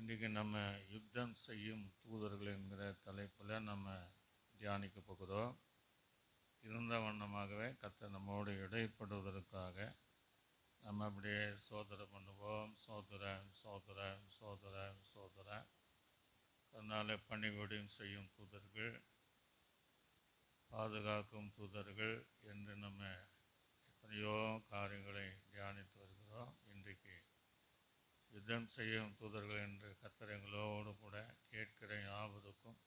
இன்றைக்கி நம்ம யுத்தம் செய்யும் தூதர்கள் என்கிற தலைப்பில் நம்ம தியானிக்க போகிறோம். இருந்த வண்ணமாகவே கர்த்தர் நம்மோடு இடைப்படுவதற்காக நம்ம அப்படியே சோதனை பண்ணுவோம். சோதரன் சோதரன் சோதரன் சோதரன். அதனால் பணிவிடையும் செய்யும் தூதர்கள், பாதுகாக்கும் தூதர்கள் என்று நம்ம எத்தனையோ காரியங்களை தியானித்து வருகிறோம். இன்றைக்கு யுத்தம் செய்யும் தூதர்கள் என்று கர்த்தர் எங்களோடு கூட கேட்கிற யாவருக்கும்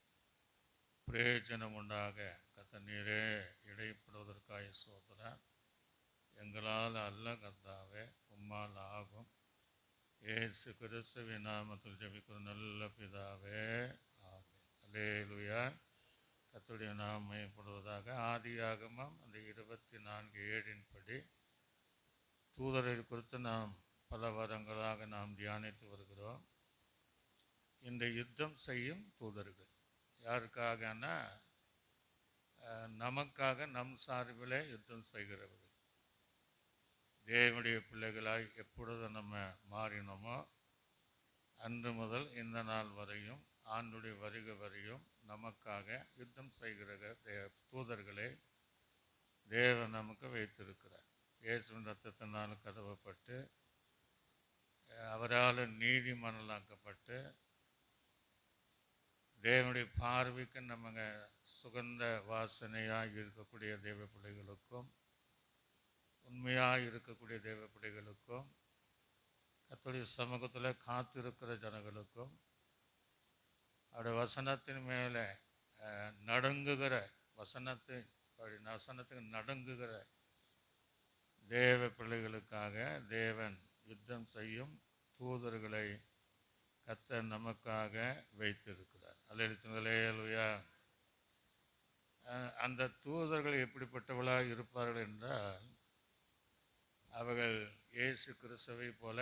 பிரயோஜனம் உண்டாக கர்த்தர் நீரே இடைப்படுவதற்காக சோதரன். எங்களால் அல்ல கர்த்தாவே, உம்மால் ஆகும். இயேசு கிறிஸ்துவின் நாமத்தில் ஜெபிக்கிற நல்ல பிதாவே, ஆமென். அல்லேலூயா. கர்த்தருடைய நாமம் மையப்படுவதாக. ஆதியாகமம் அந்த 24:7 படி தூதரை குறித்து நாம் பல வாரங்களாக நாம் தியானித்து வருகிறோம். இந்த யுத்தம் செய்யும் தூதர்கள் யாருக்காகனா, நமக்காக நம் சார்பிலே யுத்தம் செய்கிறவர்கள். தேவனுடைய பிள்ளைகளாய் எப்பொழுது நம்ம மாறினோமோ அன்று முதல் இந்த நாள் வரையும், ஆண்டுடைய வருகை வரையும் நமக்காக யுத்தம் செய்கிற தூதர்களை தேவன் நமக்கு வைத்திருக்கிறார். இயேசுவின் ரத்தத்தினால் கழுவப்பட்டு அவரால் நீதிமான்களாக்கப்பட்டு தேவனுடைய பார்வைக்கு நம்ம சுகந்த வாசனையாக இருக்கக்கூடிய தேவ பிள்ளைகளுக்கும், உண்மையாக இருக்கக்கூடிய தேவ பிள்ளைகளுக்கும், கர்த்தருடைய சமூகத்தில் காத்திருக்கிற ஜனங்களுக்கும், அவருடைய வசனத்தின் மேலே நடுங்குகிற வசனத்துக்கு நடுங்குகிற தேவ பிள்ளைகளுக்காக தேவன் யுத்தம் செய்யும் தூதர்களை கர்த்தர் நமக்காக வைத்திருக்கிறார். அல்லேலூயா. அந்த தூதர்கள் எப்படிப்பட்டவர்களாக இருப்பார்கள் என்றால், அவர்கள் இயேசு கிறிஸ்துவை போல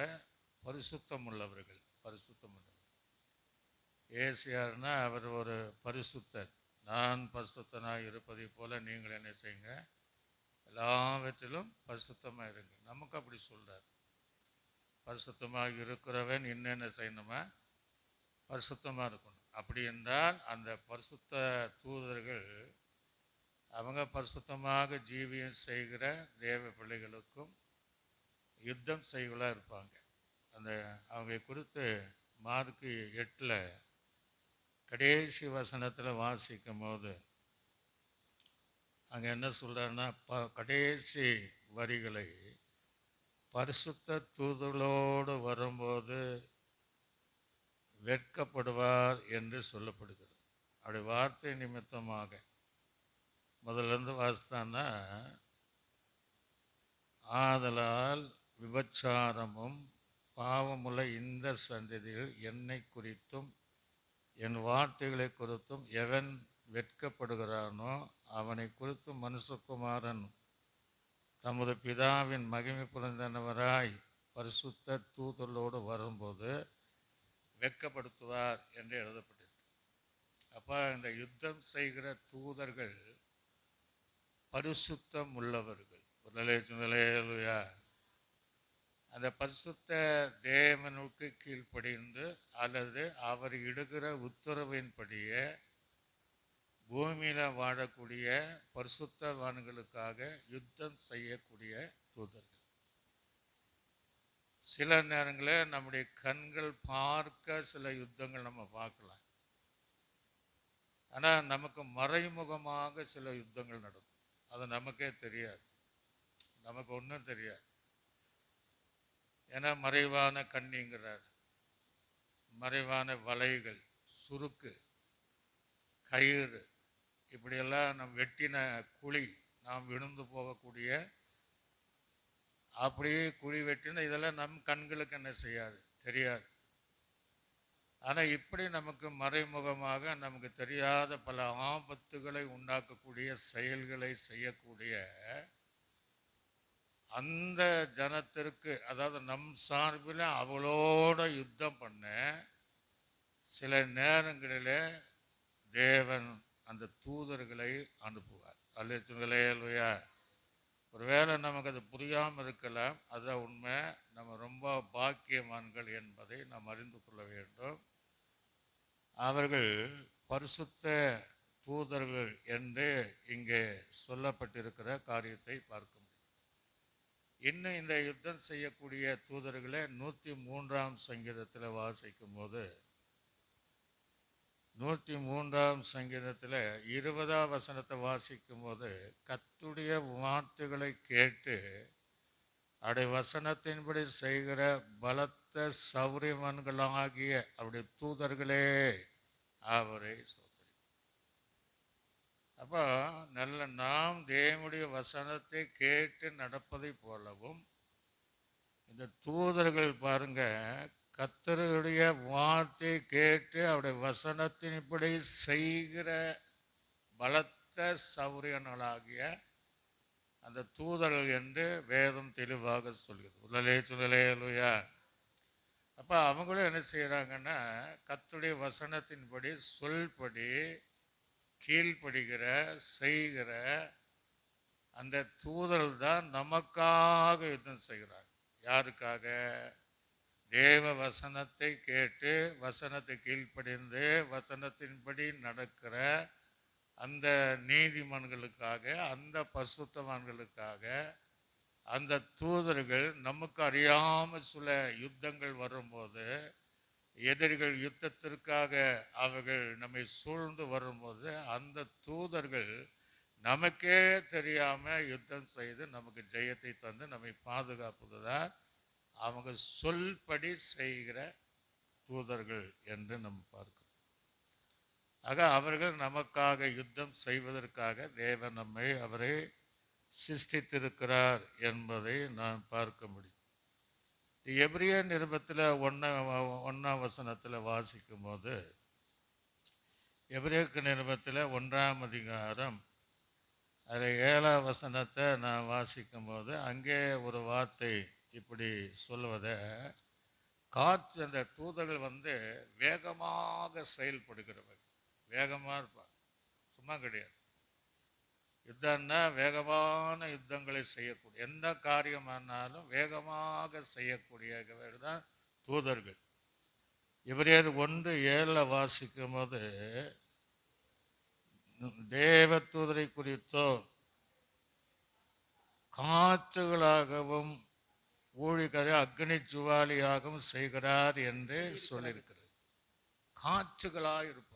பரிசுத்தம் உள்ளவர்கள். இயேசு யாருன்னா, அவர் ஒரு பரிசுத்தர். நான் பரிசுத்தனாக இருப்பதை போல நீங்கள் என்ன செய்யுங்க, எல்லாவற்றிலும் பரிசுத்தமாக இருங்க. நமக்கு அப்படி சொல்கிறார். பரிசுத்தமாக இருக்கிறவன் என்னென்ன செய்யணுமா, பரிசுத்தமாக இருக்கணும். அப்படி என்றால் அந்த பரிசுத்த தூதர்கள் அவங்க பரிசுத்தமாக ஜீவியம் செய்கிற தேவ பிள்ளைகளுக்கும் யுத்தம் செய்வதாக இருப்பாங்க. அந்த அவங்க குறித்து மார்க்கு 8 கடைசி வசனத்தில் வாசிக்கும் போது அங்கே என்ன சொல்கிறாருன்னா, கடைசி வரிகளை பரிசுத்த தூதர்களோடு வரும்போது வெட்கப்படுவார் என்று சொல்லப்படுகிறது. அப்படி வார்த்தை நிமித்தமாக முதல்லேருந்து வாசித்தான்னா, ஆதலால் விபச்சாரமும் பாவமுள்ள இந்த சந்ததியில் என்னை குறித்தும் என் வார்த்தைகளை குறித்தும் எவன் வெட்கப்படுகிறானோ அவனை குறித்து மனுஷகுமாரன் தமது பிதாவின் மகிமை புரிந்தனவராய் பரிசுத்த தூதர்களோடு வரும்போது வெட்கப்படுத்துவார் என்று எழுதப்பட்டிருக்கு. அப்போ இந்த யுத்தம் செய்கிற தூதர்கள் பரிசுத்தம் உள்ளவர்கள். அல்லேலூயா. அந்த பரிசுத்த தேவனுக்கு கீழ்ப்படிந்து அல்லது அவர் இடுகிற உத்தரவின்படியே பூமியில் வாழக்கூடிய பரிசுத்தவான்களுக்காக யுத்தம் செய்யக்கூடிய தூதர்கள். சில நேரங்களில் நம்முடைய கண்கள் பார்க்க சில யுத்தங்கள் நம்ம பார்க்கலாம். ஆனால் நமக்கு மறைமுகமாக சில யுத்தங்கள் நடக்கும். அது நமக்கே தெரியாது, நமக்கு ஒன்றும் தெரியாது. ஏன்னா மறைவான கண்ணிங்கிறார், மறைவான வலைகள், சுருக்கு, கயிறு, இப்படியெல்லாம் நம் வெட்டின குழி, நாம் விழுந்து போகக்கூடிய அப்படியே குழி வெட்டின இதெல்லாம் நம் கண்களுக்கு என்ன செய்யாது, தெரியாது. ஆனால் இப்படி நமக்கு மறைமுகமாக நமக்கு தெரியாத பல ஆபத்துகளை உண்டாக்கக்கூடிய செயல்களை செய்யக்கூடிய அந்த ஜனத்திற்கு, அதாவது நம் சார்பில் அவளோட யுத்தம் பண்ண சில நேரங்களில் தேவன் அந்த தூதர்களை அனுப்புவார். அல்லேலூயா. ஒருவேளை நமக்கு அது புரியாமல் இருக்கலாம், அதுதான் உண்மை. நம்ம ரொம்ப பாக்கியவான்கள் என்பதை நாம் அறிந்து கொள்ள வேண்டும். அவர்கள் பரிசுத்த தூதர்கள் என்று இங்கே சொல்லப்பட்டிருக்கிற காரியத்தை பார்க்க முடியும். இன்னும் இந்த யுத்தம் செய்யக்கூடிய தூதர்களை 103ஆம் சங்கீதத்தில் வாசிக்கும் போது 103ஆம் சங்கீதத்தில் 20ஆம் வசனத்தை வாசிக்கும் போது கர்த்தருடைய வார்த்தைகளை கேட்டு அவருடைய வசனத்தின்படி செய்கிற பலத்த சௌரியவான்களாகிய அவருடைய தூதர்களே அவரை சோதரி. அப்போ நல்ல நாம் தேவனுடைய வசனத்தை கேட்டு நடப்பதை போலவும் இந்த தூதர்கள் பாருங்க கர்த்தருடைய வார்த்தை கேட்டு அவருடைய வசனத்தின்படி செய்கிற பலத்த சௌரியர்களாகிய அந்த தூதர்கள் என்று வேதம் தெளிவாக சொல்கிறது. சொல்லலேலுயா. அப்போ அவங்களும் என்ன செய்கிறாங்கன்னா கர்த்தருடைய வசனத்தின்படி சொல்படி கீழ்ப்படுகிற செய்கிற அந்த தூதர்கள் தான் நமக்காக யுத்தம் செய்கிறார். யாருக்காக? தேவ வசனத்தை கேட்டு வசனத்தை கீழ்ப்படிந்து வசனத்தின்படி நடக்கிற அந்த நீதிமான்களுக்காக, அந்த பரிசுத்தவான்களுக்காக. அந்த தூதர்கள் நமக்கு அறியாமல் சில யுத்தங்கள் வரும்போது, எதிரிகள் யுத்தத்திற்காக அவர்கள் நம்மை சூழ்ந்து வரும்போது அந்த தூதர்கள் நமக்கே தெரியாம யுத்தம் செய்து நமக்கு ஜெயத்தை தந்து நம்மை பாதுகாப்பது தான் அவங்க சொல்படி செய்கிற தூதர்கள் என்று நம்ம பார்க்கிறோம். ஆக அவர்கள் நமக்காக யுத்தம் செய்வதற்காக தேவன் நம்மை அவரை சிருஷ்டித்திருக்கிறார் என்பதை நான் பார்க்க முடியும். எபிரேயர் நிருபத்தில் 1ஆம் வசனத்தில் வாசிக்கும் போது, எபிரேயர் நிருபத்தில் 1ஆம் அதிகாரம் அதில் 7ஆம் வசனத்தை நான் வாசிக்கும் போது அங்கே ஒரு வார்த்தை இப்படி சொல்லுவதை, காற்று அந்த தூதர்கள் வேகமாக செயல்படுகிறவர்கள். வேகமாக இருப்பார், சும்மா கிடையாது. யுத்தம்னா வேகமான யுத்தங்களை செய்யக்கூடிய எந்த காரியமானாலும் வேகமாக செய்யக்கூடியவர்கள் தான் தூதர்கள். எபிரேயர் 1:7 வாசிக்கும் போது, தேவ தூதரை குறித்தோ காற்றுகளாகவும் ஊழியக்கார அக்னி ஜுவாலியாகவும் செய்கிறார் என்று சொல்லியிருக்கிறது. காற்றுகளாக இருப்பார்.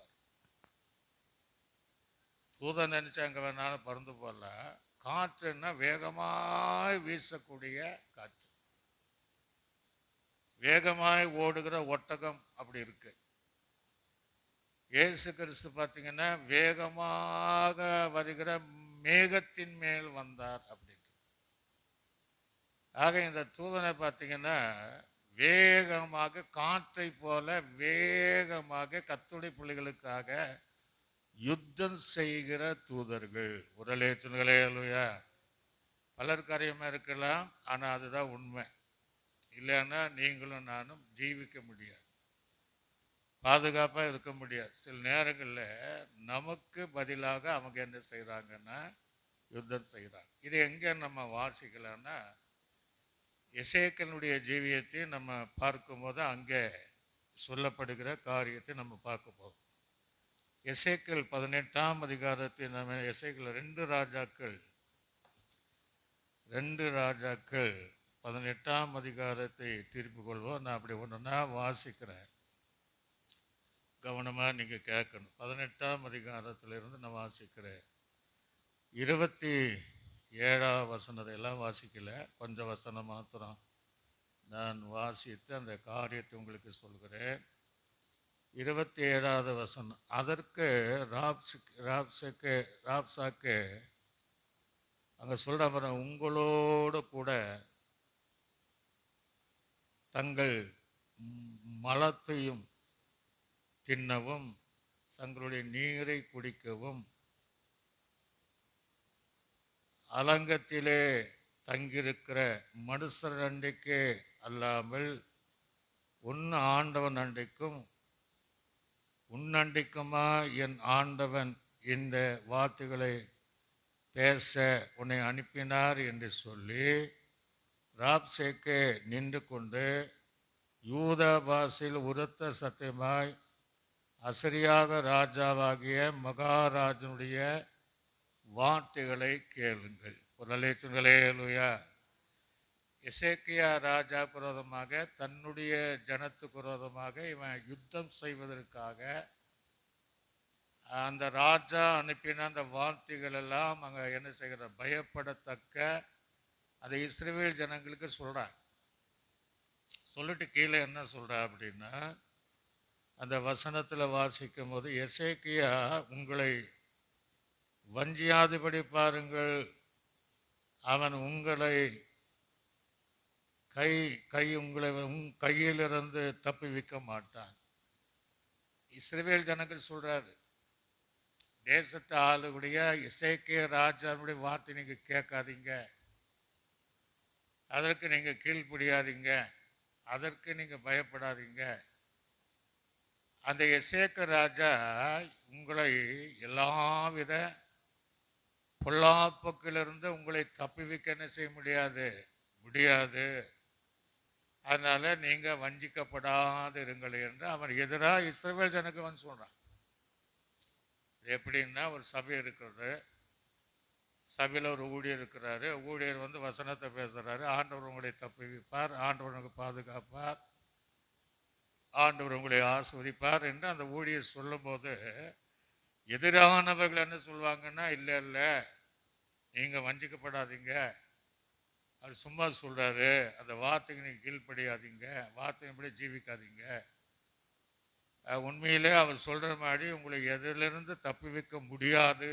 தூதன் நினைச்சா அங்கே வேணாலும் பறந்து போடலாம். காற்றுன்னா வேகமாய் வீசக்கூடிய காற்று, வேகமாய் ஓடுகிற ஒட்டகம் அப்படி இருக்கு. இயேசு கிறிஸ்து பார்த்தீங்கன்னா வேகமாக வருகிற மேகத்தின் மேல் வந்தார் அப்படின்னு. ஆக இந்த தூதனை பார்த்தீங்கன்னா வேகமாக காற்றை போல வேகமாக கர்த்தருடைய பிள்ளைகளுக்காக யுத்தம் செய்கிற தூதர்கள். உரலே சொல்லுங்களேலுயா. பலர் காரியமாக இருக்கலாம், ஆனால் அதுதான் உண்மை. இல்லைன்னா நீங்களும் நானும் ஜீவிக்க முடியாது, பாதுகாப்பாக இருக்க முடியாது. சில நேரங்களில் நமக்கு பதிலாக அவங்க என்ன செய்கிறாங்கன்னா யுத்தம் செய்கிறாங்க. இது எங்கே நம்ம வாசிக்கலாம்னா, எசேக்கியேலுடைய ஜீவியத்தை நம்ம பார்க்கும்போது அங்கே சொல்லப்படுகிற காரியத்தை நம்ம பார்க்க போகிறோம். எசேக்கியேல் 18ஆம் அதிகாரத்தை நம்ம எசேக்கியேல் 2 ராஜாக்கள் 18ஆம் அதிகாரத்தை திருப்பிக் கொள்வோம். நான் அப்படி ஒன்றுனா வாசிக்கிறேன், கவனமாக நீங்கள் கேட்கணும். 18ஆம் அதிகாரத்திலிருந்து நான் வாசிக்கிறேன். 27ஆம் வசனத்தை எல்லாம் வாசிக்கல, கொஞ்சம் வசனம் மாத்திரம் நான் வாசித்து அந்த காரியத்தை உங்களுக்கு சொல்கிறேன். 27ஆவது வசனம். அதற்கு ராப்சாக்கு அங்கே சொல்ற, உங்களோடு கூட தங்கள் மலத்தையும் தின்னவும் தங்களுடைய நீரை குடிக்கவும் அலங்கத்திலே தங்கியிருக்கிற மனுஷர் அண்டைக்கே அல்லாமல் ஆண்டவன் அண்டைக்கும் உன்னண்டைக்குமா என் ஆண்டவன் இந்த வார்த்தைகளை பேச உன்னை அனுப்பினார் என்று சொல்லி ராப்சேக்கே நின்று கொண்டு யூத பாஷையில் உரத்த சத்தியமாய் அசரியாக ராஜாவாகிய மகாராஜனுடைய வார்த்தைகளை கேளுங்கள். ஒரு அல்லேலூயா. எசேக்கியா ராஜா விரோதமாக தன்னுடைய ஜனத்துக்கு விரோதமாக இவன் யுத்தம் செய்வதற்காக அந்த ராஜா அனுப்பின அந்த வார்த்தைகள் எல்லாம் அங்கே என்ன செய்கிற பயப்படத்தக்க அதை இஸ்ரவேல் ஜனங்களுக்கு சொல்கிறான். சொல்லிட்டு கீழே என்ன சொல்கிறா அப்படின்னா, அந்த வசனத்தில் வாசிக்கும் போது எசேக்கியா உங்களை வஞ்சியாதுபடி பாருங்கள், அவன் உங்களை உங்களை கையிலிருந்து தப்புவிக்க மாட்டான். இஸ்ரவேல் ஜனங்கள் சொல்றாரு, தேசத்தை ஆளுடைய எசேக்கியா ராஜாவுடைய வார்த்தை நீங்க கேட்காதீங்க, அதற்கு நீங்க கீழ்ப்படியாதீங்க, அதற்கு நீங்க பயப்படாதீங்க. அந்த எசேக்கியா ராஜா உங்களை எல்லாவித பொல்லாப்புக்கிலிருந்து உங்களை தப்புவிக்க என்ன செய்ய முடியாது. அதனால நீங்க வஞ்சிக்கப்படாது இருங்கள் என்று அவன் எதிராக இஸ்ரவேல் ஜனக்கு வந்து சொல்றான். எப்படின்னா, ஒரு சபை இருக்கிறது, சபையில் ஒரு ஊழியர் இருக்கிறாரு, ஊழியர் வந்து வசனத்தை பேசுறாரு, ஆண்டவர் உங்களை தப்புவிப்பார், ஆண்டவர் உங்களுக்கு பாதுகாப்பார், ஆண்டவர் உங்களை ஆஸ்வதிப்பார் என்று அந்த ஊழியர் சொல்லும் போது எதிரானவர்கள் என்ன சொல்லுவாங்கன்னா, இல்லை இல்லை நீங்க வஞ்சிக்கப்படாதீங்க, அது சும்மா சொல்றாரு, அந்த வார்த்தைக்கு நீங்க கீழ்ப்படியாதீங்க, வார்த்தையின்படி ஜீவிக்காதீங்க, உண்மையிலே அவர் சொல்ற மாதிரி உங்களை எதிலிருந்து தப்புவிக்க முடியாது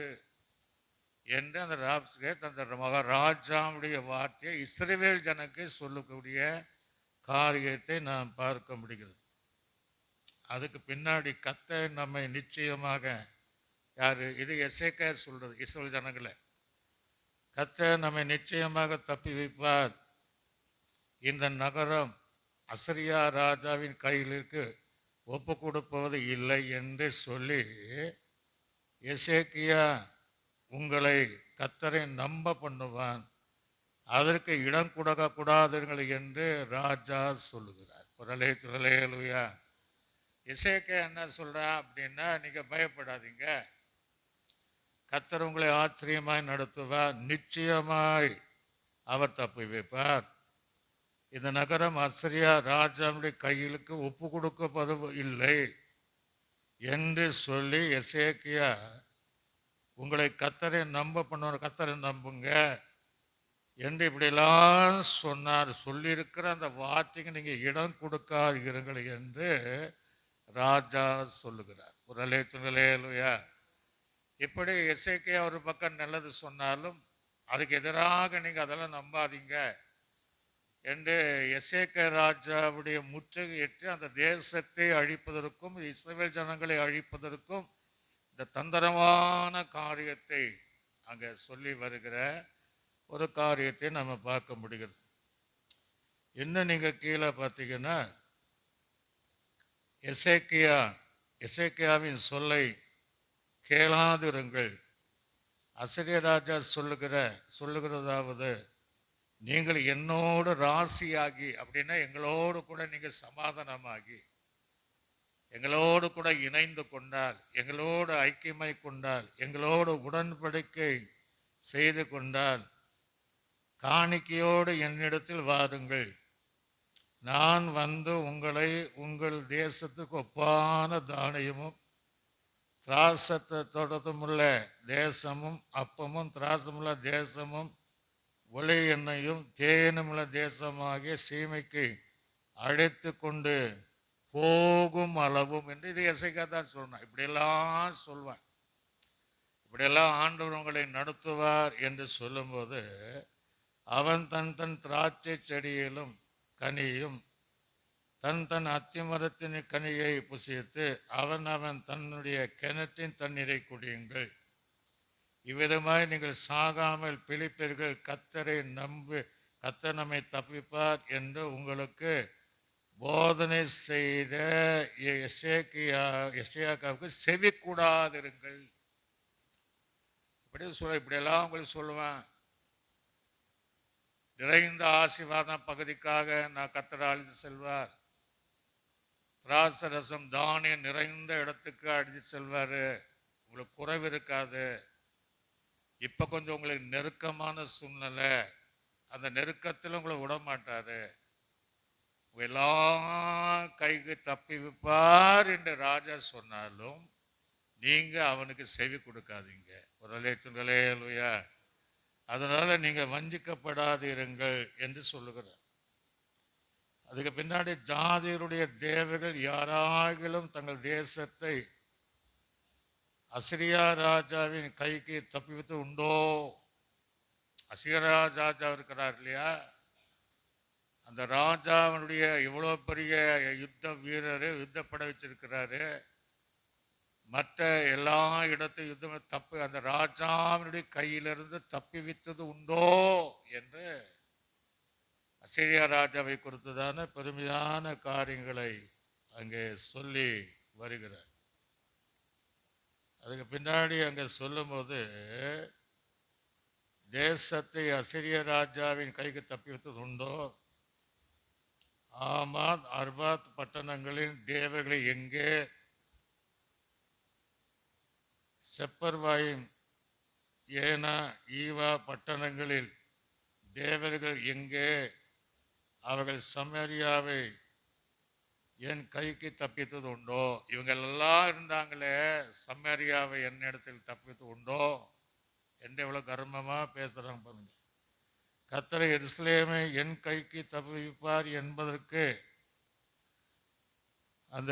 என்று அந்த ராப்ஸ்கேத் அந்த மகாராஜாவுடைய வார்த்தையை இஸ்ரவேல் ஜனக்கு சொல்லக்கூடிய காரியத்தை நாம் பார்க்க முடிகிறது. அதுக்கு பின்னாடி கர்த்தர் நம்மை நிச்சயமாக, யாரு இது எசேக்கியா சொல்றது, இஸ்ரவேல் ஜனங்களை கர்த்தர் நம்மை நிச்சயமாக தப்பி வைப்பார், இந்த நகரம் அசரியா ராஜாவின் கையிலிருக்கு ஒப்பு கொடுப்பது இல்லை என்று சொல்லி எசேக்கியா உங்களை கர்த்தரை நம்ப பண்ணுவான், அதற்கு இடம் கொடுக்க கூடாதுங்கள் என்று ராஜா சொல்லுகிறார். ஒரு அல்லேலூயா. எசேக்கியா என்ன சொல்றா அப்படின்னா, நீங்க பயப்படாதீங்க, கர்த்தர் உங்களை ஆச்சரியமாய் நடத்துவார், நிச்சயமாய் அவர் தப்பி வைப்பார், இந்த நகரம் அசரியா ராஜாவுடைய கையிலுக்கு ஒப்பு கொடுக்கப்பது இல்லை என்று சொல்லி எசேக்கியா உங்களை கர்த்தரை நம்ப பண்ணுவார், கர்த்தரை நம்புங்க என்று இப்படியெல்லாம் சொன்னார். சொல்லியிருக்கிற அந்த வார்த்தைக்கு நீங்க இடம் கொடுக்காதீர்கள் என்று ராஜா சொல்லுகிறார். ஒரு அல்லேலூயா. இப்படி எசேக்கியா ஒரு பக்கம் நல்லது சொன்னாலும் அதுக்கு எதிராக நீங்க அதெல்லாம் நம்பாதீங்க என்று எசேக்கியா ராஜாவுடைய முற்றுகையிட்டு அந்த தேசத்தை அழிப்பதற்கும் இஸ்ரவேல் ஜனங்களை அழிப்பதற்கும் இந்த தந்திரமான காரியத்தை அங்கே சொல்லி வருகிற ஒரு காரியத்தை நம்ம பார்க்க முடிகிறது. இன்னும் நீங்க கீழே பார்த்தீங்கன்னா, எசேக்கியாவின் சொல்லை கேளாதிருங்கள், அசரியா ராஜா சொல்லுகிறதாவது, நீங்கள் என்னோடு ராசியாகி, அப்படின்னா எங்களோடு கூட நீங்கள் சமாதானமாகி, எங்களோடு கூட இணைந்து கொண்டால், எங்களோடு ஐக்கியமாய் கொண்டால், எங்களோடு உடன்படிக்கை செய்து கொண்டால், காணிக்கையோடு என்னிடத்தில் வாருங்கள், நான் வந்து உங்களை உங்கள் தேசத்துக்கு ஒப்பான தானியமும் திராசத்தோடமுள்ள தேசமும் அப்பமும் திராசமுள்ள தேசமும் ஒளி எண்ணெயும் தேனுமுள்ள தேசமாகிய சீமைக்கு அழைத்து கொண்டு போகும் அளவும் என்று இது எசேக்கியா தான் சொன்னான். இப்படியெல்லாம் சொல்வான், இப்படியெல்லாம் ஆண்டவர் உங்களை நடத்துவார் என்று சொல்லும்போது, அவன் தன் தன் திராட்சை செடியிலும் கனியும் தன் தன் அத்திமரத்தின் கனியை புசித்து அவன் தன்னுடைய கிணற்றின் தண்ணீரை குடியுங்கள், இவ்விதமாய் நீங்கள் சாகாமல் பிழைப்பீர்கள், கர்த்தரை நம்பு, கர்த்தர் நம்மை தப்பிப்பார் என்று உங்களுக்கு போதனை செய்த எசேக்கியாவுக்கு செவி கூடாதிருங்கள். இப்படியெல்லாம் உங்களுக்கு சொல்லுவேன். நிறைந்த ஆசீர்வாதம் பகுதிக்காக நான் கர்த்தர் அழைத்து செல்வார். திராட்சரசம் தானியம் நிறைந்த இடத்துக்கு அழைத்து செல்வாரு. உங்களுக்கு குறைவு இருக்காது. இப்ப கொஞ்சம் உங்களுக்கு நெருக்கமான சூழ்நிலை, அந்த நெருக்கத்தில் உங்களை விட மாட்டாரு. எல்லா கைக்கு தப்பி வைப்பார் என்று ராஜா சொன்னாலும் நீங்க அவனுக்கு செவி கொடுக்காதீங்க. ஒரு அலேலுயா. அதனால நீங்க வஞ்சிக்கப்படாதீருங்கள் என்று சொல்லுகிறார். அதுக்கு பின்னாடி ஜாதியருடைய தேவர்கள் யாராகிலும் தங்கள் தேசத்தை அசிரியா ராஜாவின் கைக்கு தப்பிவித்து உண்டோ? அசிரியா ராஜா இருக்கிறார் இல்லையா, அந்த ராஜாவினுடைய இவ்வளவு பெரிய யுத்த வீரர், யுத்தப்பட வச்சிருக்கிறாரு. மற்ற எல்லா இடத்தையும் யுத்தம் தப்பு அந்த ராஜாவினுடைய கையிலிருந்து தப்பி வித்தது உண்டோ என்று அசீரியா ராஜாவை குறித்துதான பெருமையான காரியங்களை அங்கே சொல்லி வருகிறார். அதுக்கு பின்னாடி அங்கே சொல்லும் போது தேசத்தை அசீரிய ராஜாவின் கைக்கு தப்பி வைத்தது உண்டோ? ஆமாத் அர்பாத் பட்டணங்களின் தேவர்களை எங்கே? செப்பர்வாயும் ஏனா ஈவா பட்டணங்களில் தேவர்கள் எங்கே? அவர்கள் சமரியாவை என் கைக்கு தப்பித்தது உண்டோ? இவங்க எல்லாம் இருந்தாங்களே, சமரியாவை என் இடத்தில் தப்பித்தது உண்டோ என்று எவ்வளவு கர்வமா பேசுறாங்க பாருங்க. கர்த்தர் எருசலேமை என் கைக்கு தப்புவிப்பார் என்பதற்கு அந்த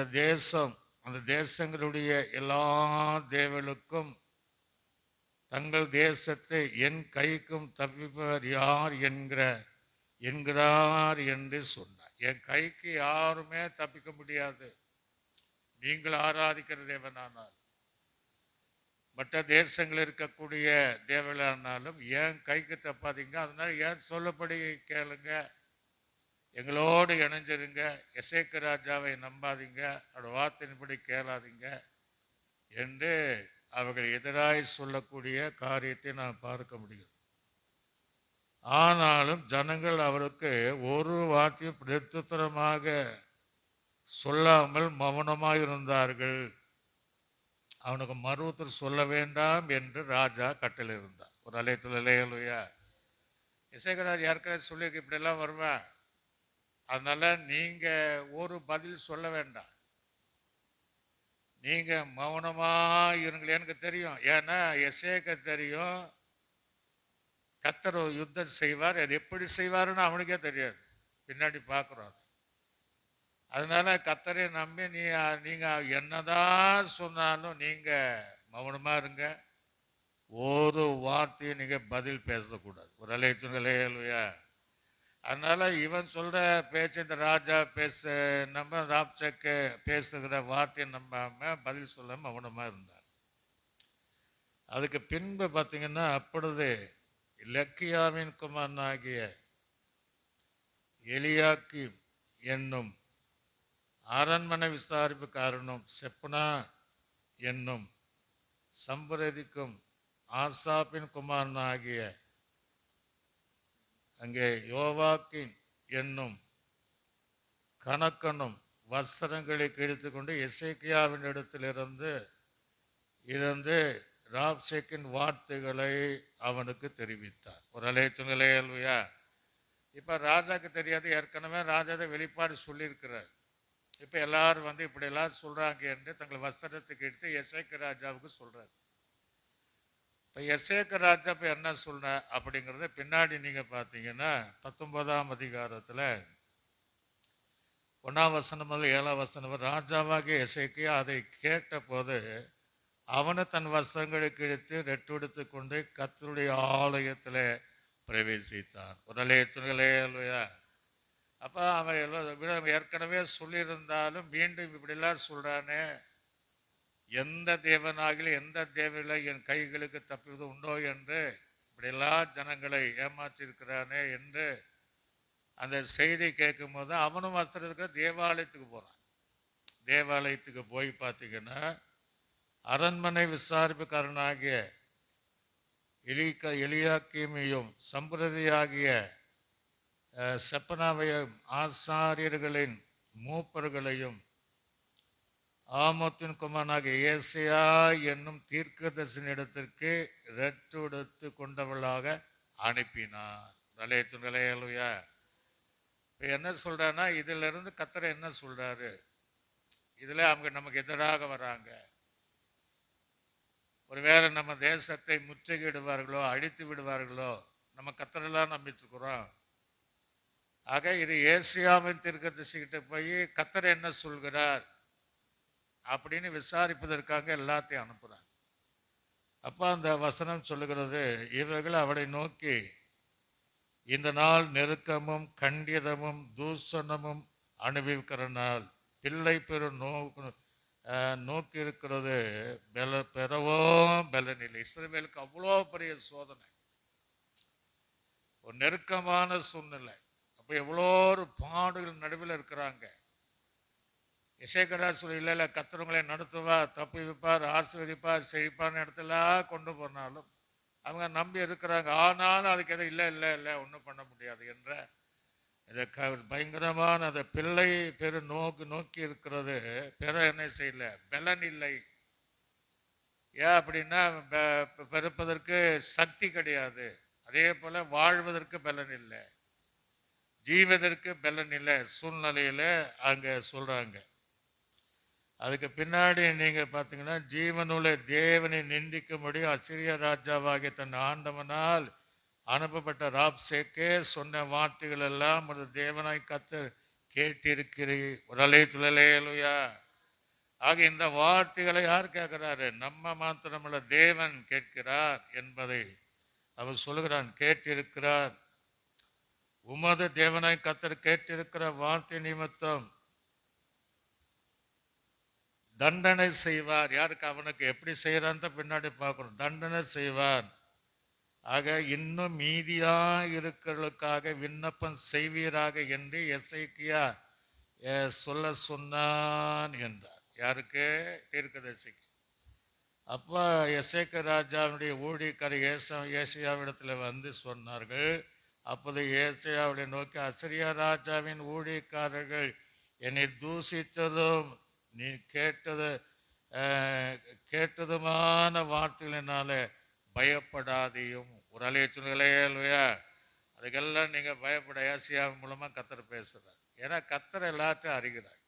தேசங்களுடைய எல்லா தேவர்களுக்கும் தங்கள் தேசத்தை என் கைக்கும் தப்பிப்பவர் யார் என்கிறார் என்று சொன்னார். என் கைக்கு யாருமே தப்பிக்க முடியாது. நீங்கள் ஆராதிக்கிற தேவனானால், மற்ற தேசங்கள் இருக்கக்கூடிய தேவனானாலும் என் கைக்கு தப்பாதீங்க. அதனால ஏன் சொல்லப்படி கேளுங்க, எங்களோடு இணைஞ்சிருங்க. எசேக்கு ராஜாவை நம்பாதீங்க, அவரோட வார்த்தையின்படி கேளாதீங்க என்று அவர்கள் எதிராய் சொல்லக்கூடிய காரியத்தை நான் பார்க்க முடியும். ஆனாலும் ஜனங்கள் அவருக்கு ஒரு வார்த்தையும் பிரத்யுத்தரமாக சொல்லாமல் மௌனமாக இருந்தார்கள். அவனுக்கு மறுத்தர் சொல்ல வேண்டாம் என்று ராஜா கட்டளை இருந்தார். ஒரு அலையத்துலையா இசைகராஜ் ஏற்கனவே சொல்லி இப்படியெல்லாம் வருவேன், அதனால நீங்க ஒரு பதில் சொல்ல வேண்டாம், நீங்க மௌனமா இருங்களே. எனக்கு தெரியும், ஏன்னா எசேக்க தெரியும் கர்த்தர் யுத்தம் செய்வார். அது எப்படி செய்வாருன்னு அவனுக்கே தெரியாது, பின்னாடி பார்க்குறோம். அதனால கர்த்தரை நம்பி நீங்க என்னதான் சொன்னாலும் நீங்க மௌனமா இருங்க, ஒரு வார்த்தையை நீங்க பதில் பேசக்கூடாது. ஒரு அலையா. அதனால இவன் சொல்ற பேச்சு, இந்த ராஜா நம்ம ராப்சக்கு பேசுகிற வார்த்தையை நம்பாம பதில் சொல்லாம மௌனமா இருந்தார். அதுக்கு பின்பு பார்த்தீங்கன்னா, அப்பொழுது லக்கியாவின் குமாரனாகிய எலியாக்கீம் என்னும் அரண்மனை விசாரிப்புக்காரனும் செப்னா என்னும் சம்பிரதிக்கும் ஆசாப்பின் குமாரனாகிய அங்கே யோவாக்கின் என்னும் கணக்கனும் வஸ்திரங்களை கிழித்து கொண்டு எசேக்கியாவின் இடத்திலிருந்து ராப்சேக்கின் வார்த்தைகளை அவனுக்கு தெரிவித்தார். ஒரு அலையா. இப்ப ராஜாக்கு தெரியாது, ஏற்கனவே ராஜா வெளிப்பாடு சொல்லியிருக்கிறார். இப்ப எல்லாரும் இப்படி எல்லாம் சொல்றாங்க என்று தங்கள் வஸ்திரத்துக்கு எடுத்து எசேக்கு ராஜாவுக்கு சொல்றாரு. இப்ப எசேக்கு ராஜா இப்ப என்ன சொல்ற அப்படிங்கறத பின்னாடி நீங்க பாத்தீங்கன்னா 19ஆம் அதிகாரத்துல 1ஆம் வசனம் முதல் 7ஆம் வசனம், ராஜாவாகிய எசேக்கியா அதை கேட்ட போது அவனு தன் வஸ்திரங்களை கிழித்து ரெட்டுடுத்து கொண்டு கர்த்தருடைய ஆலயத்துல பிரவேசித்தான். ஒரு அலையா. அப்ப அவன் ஏற்கனவே சொல்லியிருந்தாலும் மீண்டும் இப்படிலாம் சொல்றானே, எந்த தேவனாகிலும் எந்த தேவையில என் கைகளுக்கு தப்புவது உண்டோ என்று இப்படியெல்லாம் ஜனங்களை ஏமாற்றிருக்கிறானே என்று அந்த செய்தி கேட்கும் போது அவனும் வஸ்திரத்துக்கு தேவாலயத்துக்கு போறான். தேவாலயத்துக்கு போய் பார்த்தீங்கன்னா, அரண்மனை விசாரிப்புக்காரனாகிய எலியாக்கீமையும் சம்பிரதியாகிய செப்பனாவையும் ஆசாரியர்களின் மூப்பர்களையும் ஆமோத்தின் குமாரனாகிய ஏசையா என்னும் தீர்க்கதரிசனிடத்திற்கு ரெட்டுடுத்து கொண்டவளாக அனுப்பினார். நிலையலுயா. இப்போ என்ன சொல்றாருன்னா, இதுல இருந்து கர்த்தர் என்ன சொல்றாரு, இதுல அவங்க நமக்கு எதிராக வராங்க, ஒருவேளை நம்ம தேசத்தை முற்றுகையிடுவார்களோ அழித்து விடுவார்களோ, நம்ம கர்த்தரெல்லாம் நம்பிட்டு இருக்கிறோம். ஆக இது ஏசியாவின் தீர்க்கதரிசிகிட்ட போய் கர்த்தர் என்ன சொல்கிறார் அப்படின்னு விசாரிப்பதற்காக எல்லாத்தையும் அனுப்புறாங்க. அப்ப அந்த வசனம் சொல்லுகிறது, இவர்கள் அவளை நோக்கி, இந்த நாள் நெருக்கமும் கண்டிதமும் தூஷணமும் அனுபவிக்கிற நாள், பிள்ளை பெறும் நோக்கி இருக்கிறது, பெறவும் பலனில்லை. இஸ்ரவேலுக்கு அவ்வளோ பெரிய சோதனை, ஒரு நெருக்கமான சூழ்நிலை. அப்போ எவ்வளோ ஒரு பாடுகள் நடுவில் இருக்கிறாங்க. எசேக்கியா சொல்லி இல்லை கர்த்தர் நடத்துவா, தப்பி வைப்பார், ஆசீர்வதிப்பார், செழிப்பான இடத்துல கொண்டு போனாலும் அவங்க நம்பி இருக்கிறாங்க. ஆனாலும் அதுக்கு எதுவும் இல்லை இல்லை இல்லை ஒன்றும் பண்ண முடியாது என்ற இதை பயங்கரமான அந்த பிள்ளை பெரு நோக்கி இருக்கிறது, பெற என்ன செய்யல, பலன் இல்லை. ஏன் அப்படின்னா பெருப்பதற்கு சக்தி கிடையாது, அதே போல வாழ்வதற்கு பலன் இல்லை, ஜீவதற்கு பலன் இல்லை சூழ்நிலையில அங்க சொல்றாங்க. அதுக்கு பின்னாடி நீங்க பாத்தீங்கன்னா, ஜீவனுள்ள தேவனை நிந்திக்கும்படி அசிரிய ராஜாவாகிய தன் ஆண்டவனால் அனுப்பப்பட்ட ராப்சேக்கே சொன்ன வார்த்தைகள் எல்லாம் ஒரு தேவனாய் கர்த்தர் கேட்டிருக்கிறீர். ஒரு அலையா. ஆக இந்த வார்த்தைகளை யார் கேட்கிறாரு? நம்ம மாத்திரமல்ல, தேவன் கேட்கிறார் என்பதை அவர் சொல்லுகிறான். கேட்டிருக்கிறார். உமது தேவனாய் கர்த்தர் கேட்டிருக்கிற வார்த்தை நிமித்தம் தண்டனை செய்வார். யாருக்கு? அவனுக்கு. எப்படி செய்யறான்னு பின்னாடி பார்க்கணும். தண்டனை செய்வார். ஆக இன்னும் மீதியா இருக்கிறவர்களுக்காக விண்ணப்பம் செய்வீராக என்று எசேக்கியா சொல்ல சொன்னான் என்றார். யாருக்கு? தீர்க்கதரிசிக்கு. அப்போ எசேக்கியா ராஜாவுடைய ஊழியக்காரர் ஏசாயாவிடத்தில் வந்து சொன்னார்கள். அப்போது ஏசாயாவை நோக்கி, அசரியா ராஜாவின் ஊழியக்காரர்கள் என்னை தூசித்ததும் நீ கேட்டதுமான வார்த்தைகளினால பயப்படாதையும். ஒரு அலையா. அதுக்கெல்லாம் நீங்க பயப்பட ஏசியா மூலமா கர்த்தர் பேசுறார். ஏன்னா கர்த்தர் எல்லாத்தையும் அறிகிறார்,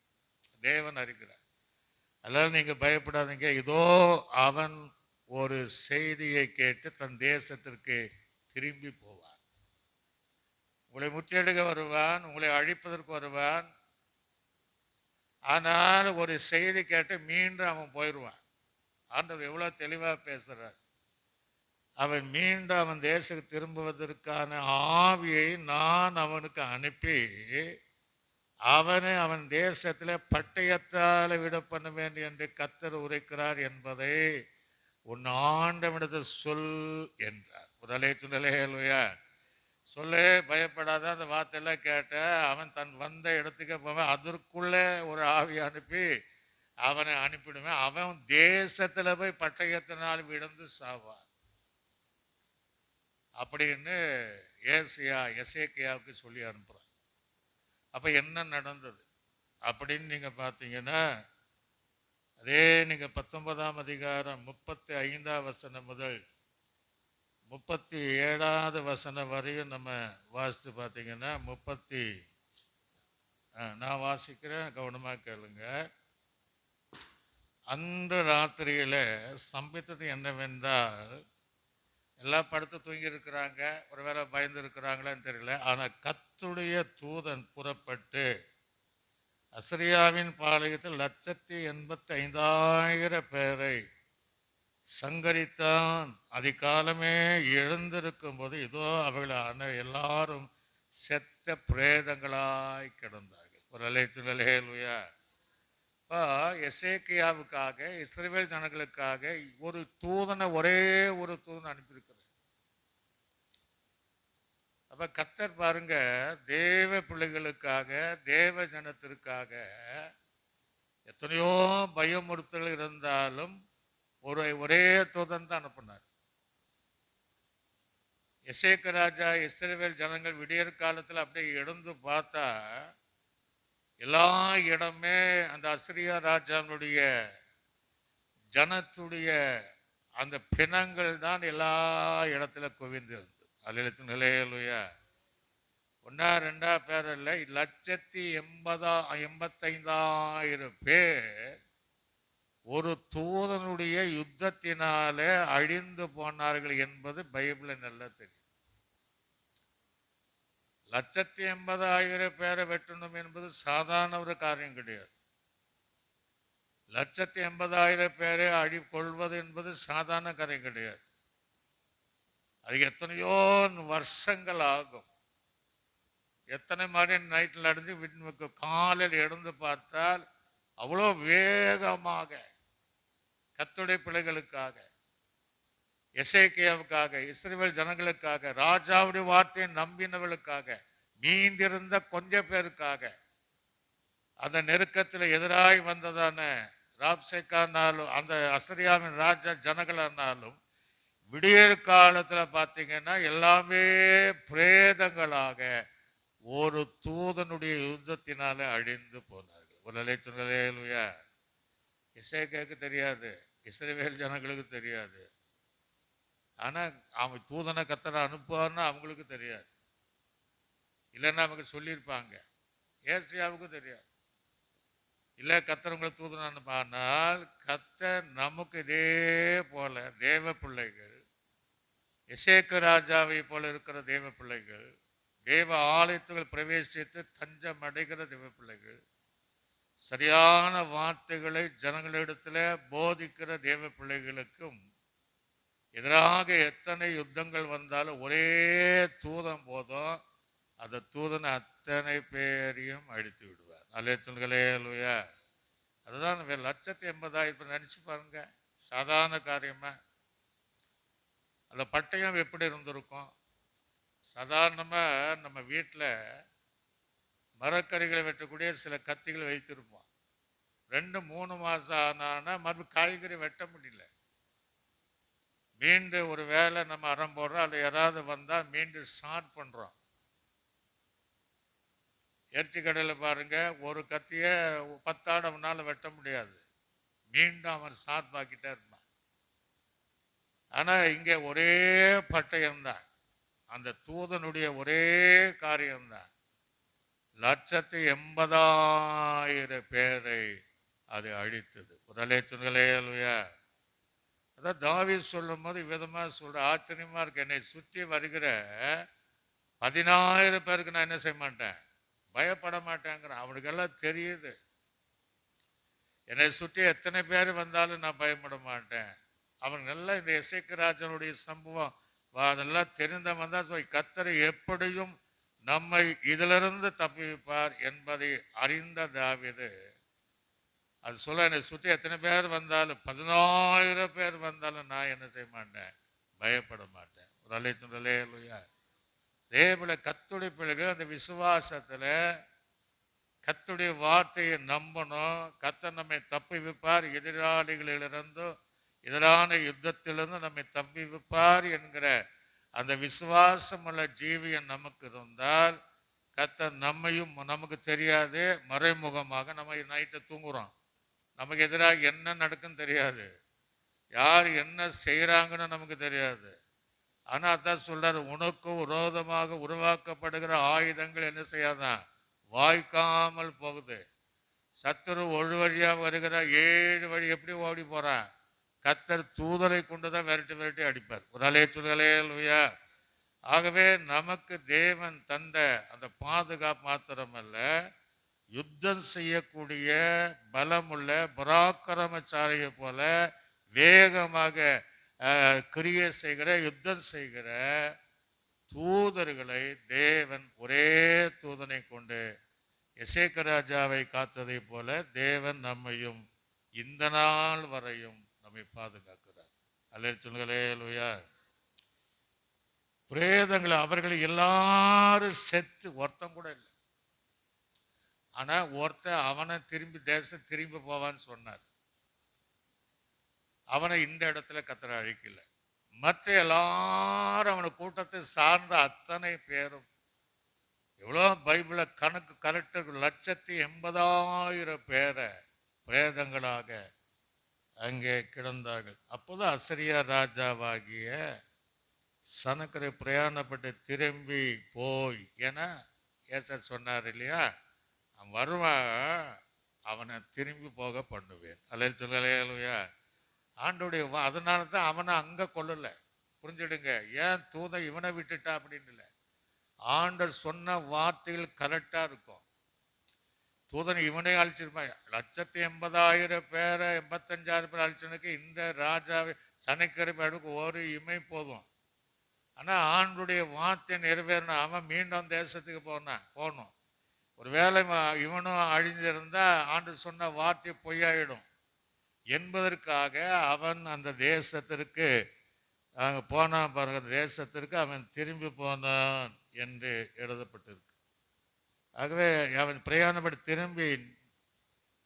தேவன் அறிகிறார். அதனால நீங்க பயப்படாதீங்க. இதோ அவன் ஒரு செய்தியை கேட்டு தன் தேசத்திற்கு திரும்பி போவான். உங்களை முற்றியெடுக்க வருவான், உங்களை அழிப்பதற்கு வருவான். ஆனால் ஒரு செய்தி கேட்டு மீண்டும் அவன் போயிடுவான். ஆண்டவர் எவ்வளவு தெளிவா பேசுறார். அவன் மீண்டும் அவன் தேசத்துக்கு திரும்புவதற்கான ஆவியை நான் அவனுக்கு அனுப்பி அவனை அவன் தேசத்தில் பட்டயத்தால் விட பண்ணுவேன் என்று கர்த்தர் உரைக்கிறார் என்பதை உன் ஆண்டவனிடத்தில் சொல் என்றார். ஒரு அலையா. சொல்லே, பயப்படாத. அந்த வார்த்தையெல்லாம் கேட்ட அவன் தன் வந்த இடத்துக்கு போவேன், அதற்குள்ளே ஒரு ஆவி அனுப்பி அவனை அனுப்பிடுவேன். அவன் தேசத்துல போய் பட்டயத்தினால் விழுந்து சாவான் அப்படின்னு எசேக்கியாவுக்கு சொல்லி அனுப்புறான். அப்ப என்ன நடந்தது அப்படின்னு நீங்க பார்த்தீங்கன்னா, அதே நீங்க 19ஆம் அதிகாரம் 35ஆம் வசனம் முதல் 37வது வசனம் வரையும் நம்ம வாசித்து பார்த்தீங்கன்னா, நான் வாசிக்கிறேன், கவனமா கேளுங்க. அன்று ராத்திரியில சம்பித்தது என்னவென்றால், எல்லாம் படுத்து தூங்கி இருக்கிறாங்க, ஒருவேளை பயந்து இருக்கிறாங்களான்னு தெரியல. ஆனா கர்த்தருடைய தூதன் புறப்பட்டு அசரியாவின் பாளையத்தில் 185,000 பேரை சங்கரித்தான். அதிகாலமே எழுந்திருக்கும் போது இதோ அவர்கள் எல்லாரும் செத்த பிரேதங்களாய் கிடந்தார்கள். ஒரு அலையா. எசேக்கியாவுக்காக, இஸ்ரவேல் ஜனங்களுக்காக ஒரு தூதனை, ஒரே ஒரு தூதனை அனுப்பியிருக்கிறார். அப்ப கர்த்தர் பாருங்க, தேவ பிள்ளைகளுக்காக, தேவ ஜனத்திற்காக எத்தனையோ பயமுறுத்தல் இருந்தாலும் ஒரே தூதன் தான் அனுப்பினார். எசேக்கு ராஜா இஸ்ரவேல் ஜனங்கள் விடியற் காலத்தில் அப்படியே எழுந்து பார்த்தா எல்லா இடமே அந்த அசிரியா ராஜாவுடைய ஜனத்துடைய அந்த பிணங்கள் தான் எல்லா இடத்துல குவிந்திருந்தது. அல்லேலூயா ஹல்லேலூயா. ஒன்னா ரெண்டா பேர் இல்லை, 1,85,000 பேர் ஒரு தூதனுடைய யுத்தத்தினாலே அழிந்து போனார்கள் என்பது பைபிளில் நல்லா தெரியும். 1,80,000 பேரை வெட்டணும் என்பது சாதாரண ஒரு காரியம் கிடையாது. 1,80,000 பேரை கொள்வது என்பது சாதாரண காரியம் கிடையாது. அது எத்தனையோ வருஷங்கள் ஆகும். எத்தனை மாதிரி நைட்டில் அடைஞ்சு காலையில் எழுந்து பார்த்தால் அவ்வளோ வேகமாக கர்த்தருடைய பிள்ளைகளுக்காக, எசேக்கியாவுக்காக, இஸ்ரவேல் ஜனங்களுக்காக, ராஜாவுடைய வார்த்தையை நம்பினவர்களுக்காக, மீந்திருந்த கொஞ்ச பேருக்காக, அந்த நெருக்கத்தில் எதிராய் வந்ததான ராப்சேக்கானாலும் அந்த அசரியாவின் ராஜா ஜனங்களானாலும் விடியற் காலத்தில் பார்த்தீங்கன்னா எல்லாமே பிரேதங்களாக ஒரு தூதனுடைய யுத்தத்தினால அழிந்து போனார்கள். ஒரு ஹல்லேலூயா. எசேக்கியாவுக்கு தெரியாது, இஸ்ரவேல் ஜனங்களுக்கு தெரியாது. ஆனா அவன் தூதனை கர்த்தரை அனுப்புவார்னா அவங்களுக்கு தெரியாது. இல்லைன்னா அவங்க சொல்லியிருப்பாங்க. ஏசியாவுக்கு தெரியாது. இல்லை கர்த்தர் உங்களை தூதனை அனுப்பானால் கர்த்தர் நமக்கு இதே போல தேவ பிள்ளைகள், எசேக்கு ராஜாவை போல இருக்கிற தேவ பிள்ளைகள், தேவ ஆலயத்துகள் பிரவேசித்து தஞ்சம் அடைகிற தேவ பிள்ளைகள், சரியான வார்த்தைகளை ஜனங்களிடத்துல போதிக்கிற தேவ பிள்ளைகளுக்கும் எதிராக எத்தனை யுத்தங்கள் வந்தாலும் ஒரே தூதன் போதும், அந்த தூதனை அத்தனை பேரையும் அழித்து விடுவார். அல்லேலூயா. அதுதான் 1,80,000 நினைச்சு பாருங்க, சாதாரண காரியமா? அந்த பட்டயம் எப்படி இருந்திருக்கும்? சாதாரணமா நம்ம வீட்டில் மரக்கறிகளை வெட்டக்கூடிய சில கத்திகள் வைத்திருப்போம். 2-3 மாசம் ஆனா மறுபடியும் காய்கறி வெட்ட முடியல. மீண்டும் ஒரு வேலை நம்ம அறம் போடுறோம், அல்ல யாராவது வந்தா மீண்டும் ஸ்டார்ட் பண்றோம். இறைச்சி கடையில் பாருங்க, ஒரு கத்திய 10 ஆடு அவனால வெட்ட முடியாது, மீண்டும் அவன் ஸ்டார்ட் பாக்கிட்டே இருப்பான். ஆனா இங்க ஒரே பட்டயம்தான், அந்த தூதனுடைய ஒரே காரியம்தான் 1,80,000 பேரை அது அழித்தது. ஒரு ஹல்லேலூயா. அதான் தாவீது சொல்லும் போது விதமா சொல்ற, ஆச்சரியமா இருக்கு. என்னை சுற்றி வருகிற 10,000 பேருக்கு நான் என்ன செய்ய மாட்டேன், பயப்பட மாட்டேங்கிறேன். அவனுக்கெல்லாம் தெரியுது என்னை சுற்றி எத்தனை பேர் வந்தாலும் நான் பயப்பட மாட்டேன். அவன் நல்லா இந்த எசேக்கு ராஜனுடைய சம்பவம் அதெல்லாம் தெரிந்தவன் தான் கர்த்தர் எப்படியும் நம்மை இதிலிருந்து தப்பிப்பார் என்பதை அறிந்த தாவீது அது சொல்ல, என்னை சுற்றி எத்தனை பேர் வந்தாலும் 10,000 பேர் வந்தாலும் நான் என்ன செய்ய மாட்டேன், பயப்பட மாட்டேன். ஒரு ஹல்லேலூயா. தேவல கர்த்தருடைய பிள்ளைகள் அந்த விசுவாசத்துல கர்த்தருடைய வார்த்தையை நம்பணும். கர்த்தர் நம்மை தப்பி வைப்பார், எதிராளிகளிலிருந்தோ எதிரான யுத்தத்திலிருந்து நம்மை தப்பி வைப்பார் என்கிற அந்த விசுவாசம் உள்ள ஜீவியம் நமக்கு இருந்தால் கர்த்தர் நம்மையும், நமக்கு தெரியாது, மறைமுகமாக நம்ம நைட்டு தூங்குறோம், நமக்கு எதிராக என்ன நடக்குன்னு தெரியாது, யார் என்ன செய்யறாங்கன்னு நமக்கு தெரியாது. ஆனா அதான் சொல்றாரு, உனக்கு விரோதமாக உருவாக்கப்படுகிற ஆயுதங்கள் என்ன செய்யாதான், வாய்க்காமல் போகுது. சத்துரு ஒரு வழியா வருகிற 7 வழி எப்படி ஓடி போறான், கர்த்தர் தூதரை கொண்டுதான் விரட்டி அடிப்பார். ஒரு ஹல்லேலூயா. ஆகவே நமக்கு தேவன் தந்த அந்த பாதுகாப்பு மாத்திரமல்ல, யுத்தம் செய்யக்கூடிய பலமுள்ள பராக்கிரமசாலியை போல வேகமாக கிரியை செய்கிற, யுத்தம் செய்கிற தூதர்களை தேவன் ஒரே தூதனை கொண்டு எசேக்கு ராஜாவை காத்ததை போல தேவன் நம்மையும் இந்த நாள் வரையும் நம்மை பாதுகாக்கிறார். அல்லேலூயா. பிரேதங்களை அவர்கள் எல்லாரும் செத்து ஒருத்தன் கூட இல்லை. ஆனா ஒருத்தன் அவனை தேசம் திரும்பி போவான்னு சொன்னார். அவனை இந்த இடத்துல கர்த்தர் அழிக்கல, மற்ற எல்லாரும் அவனை கூட்டத்தை சார்ந்த அத்தனை பேரும் எவ்வளோ பைபிள கணக்கு கரெக்டு 1,80,000 பேரை பிரேதங்களாக அங்கே கிடந்தார்கள். அப்போது அசரியா ராஜாவாகிய சனக்கரை பிரயாணப்பட்டு திரும்பி போய், ஏன்னா ஏசர் சொன்னார் இல்லையா, அவன் வருவான், அவனை திரும்பி போக பண்ணுவேன். அல்லேலூயா சொல்லலையா? ஆண்டோடைய அதனால தான் அவனை அங்கே கொள்ளலை. புரிஞ்சுடுங்க, ஏன் தூதன் இவனை விட்டுட்டா அப்படின்னு இல்லை. ஆண்டர் சொன்ன வார்த்தைகள் கரெக்டாக இருக்கும். தூதன் இவனே அழிச்சிருப்பான். 1,80,000 பேரை 85,000 பேர் அழிச்சனுக்கு இந்த ராஜாவை சனிக்கரைக்கு ஒரு இமை போதும். ஆனால் ஆண்டுடைய வார்த்தை நிறைவேறணும். அவன் மீண்டும் தேசத்துக்கு போகணும். ஒரு வேளை இவனும் அழிஞ்சிருந்தா ஆண்டு சொன்ன வார்த்தை பொய்யாயிடும் என்பதற்காக அவன் அந்த தேசத்திற்கு போனான். பாருங்க, தேசத்திற்கு அவன் திரும்பி போனான் என்று எழுதப்பட்டிருக்கு. ஆகவே அவன் பிரயாணப்பட்டு திரும்பி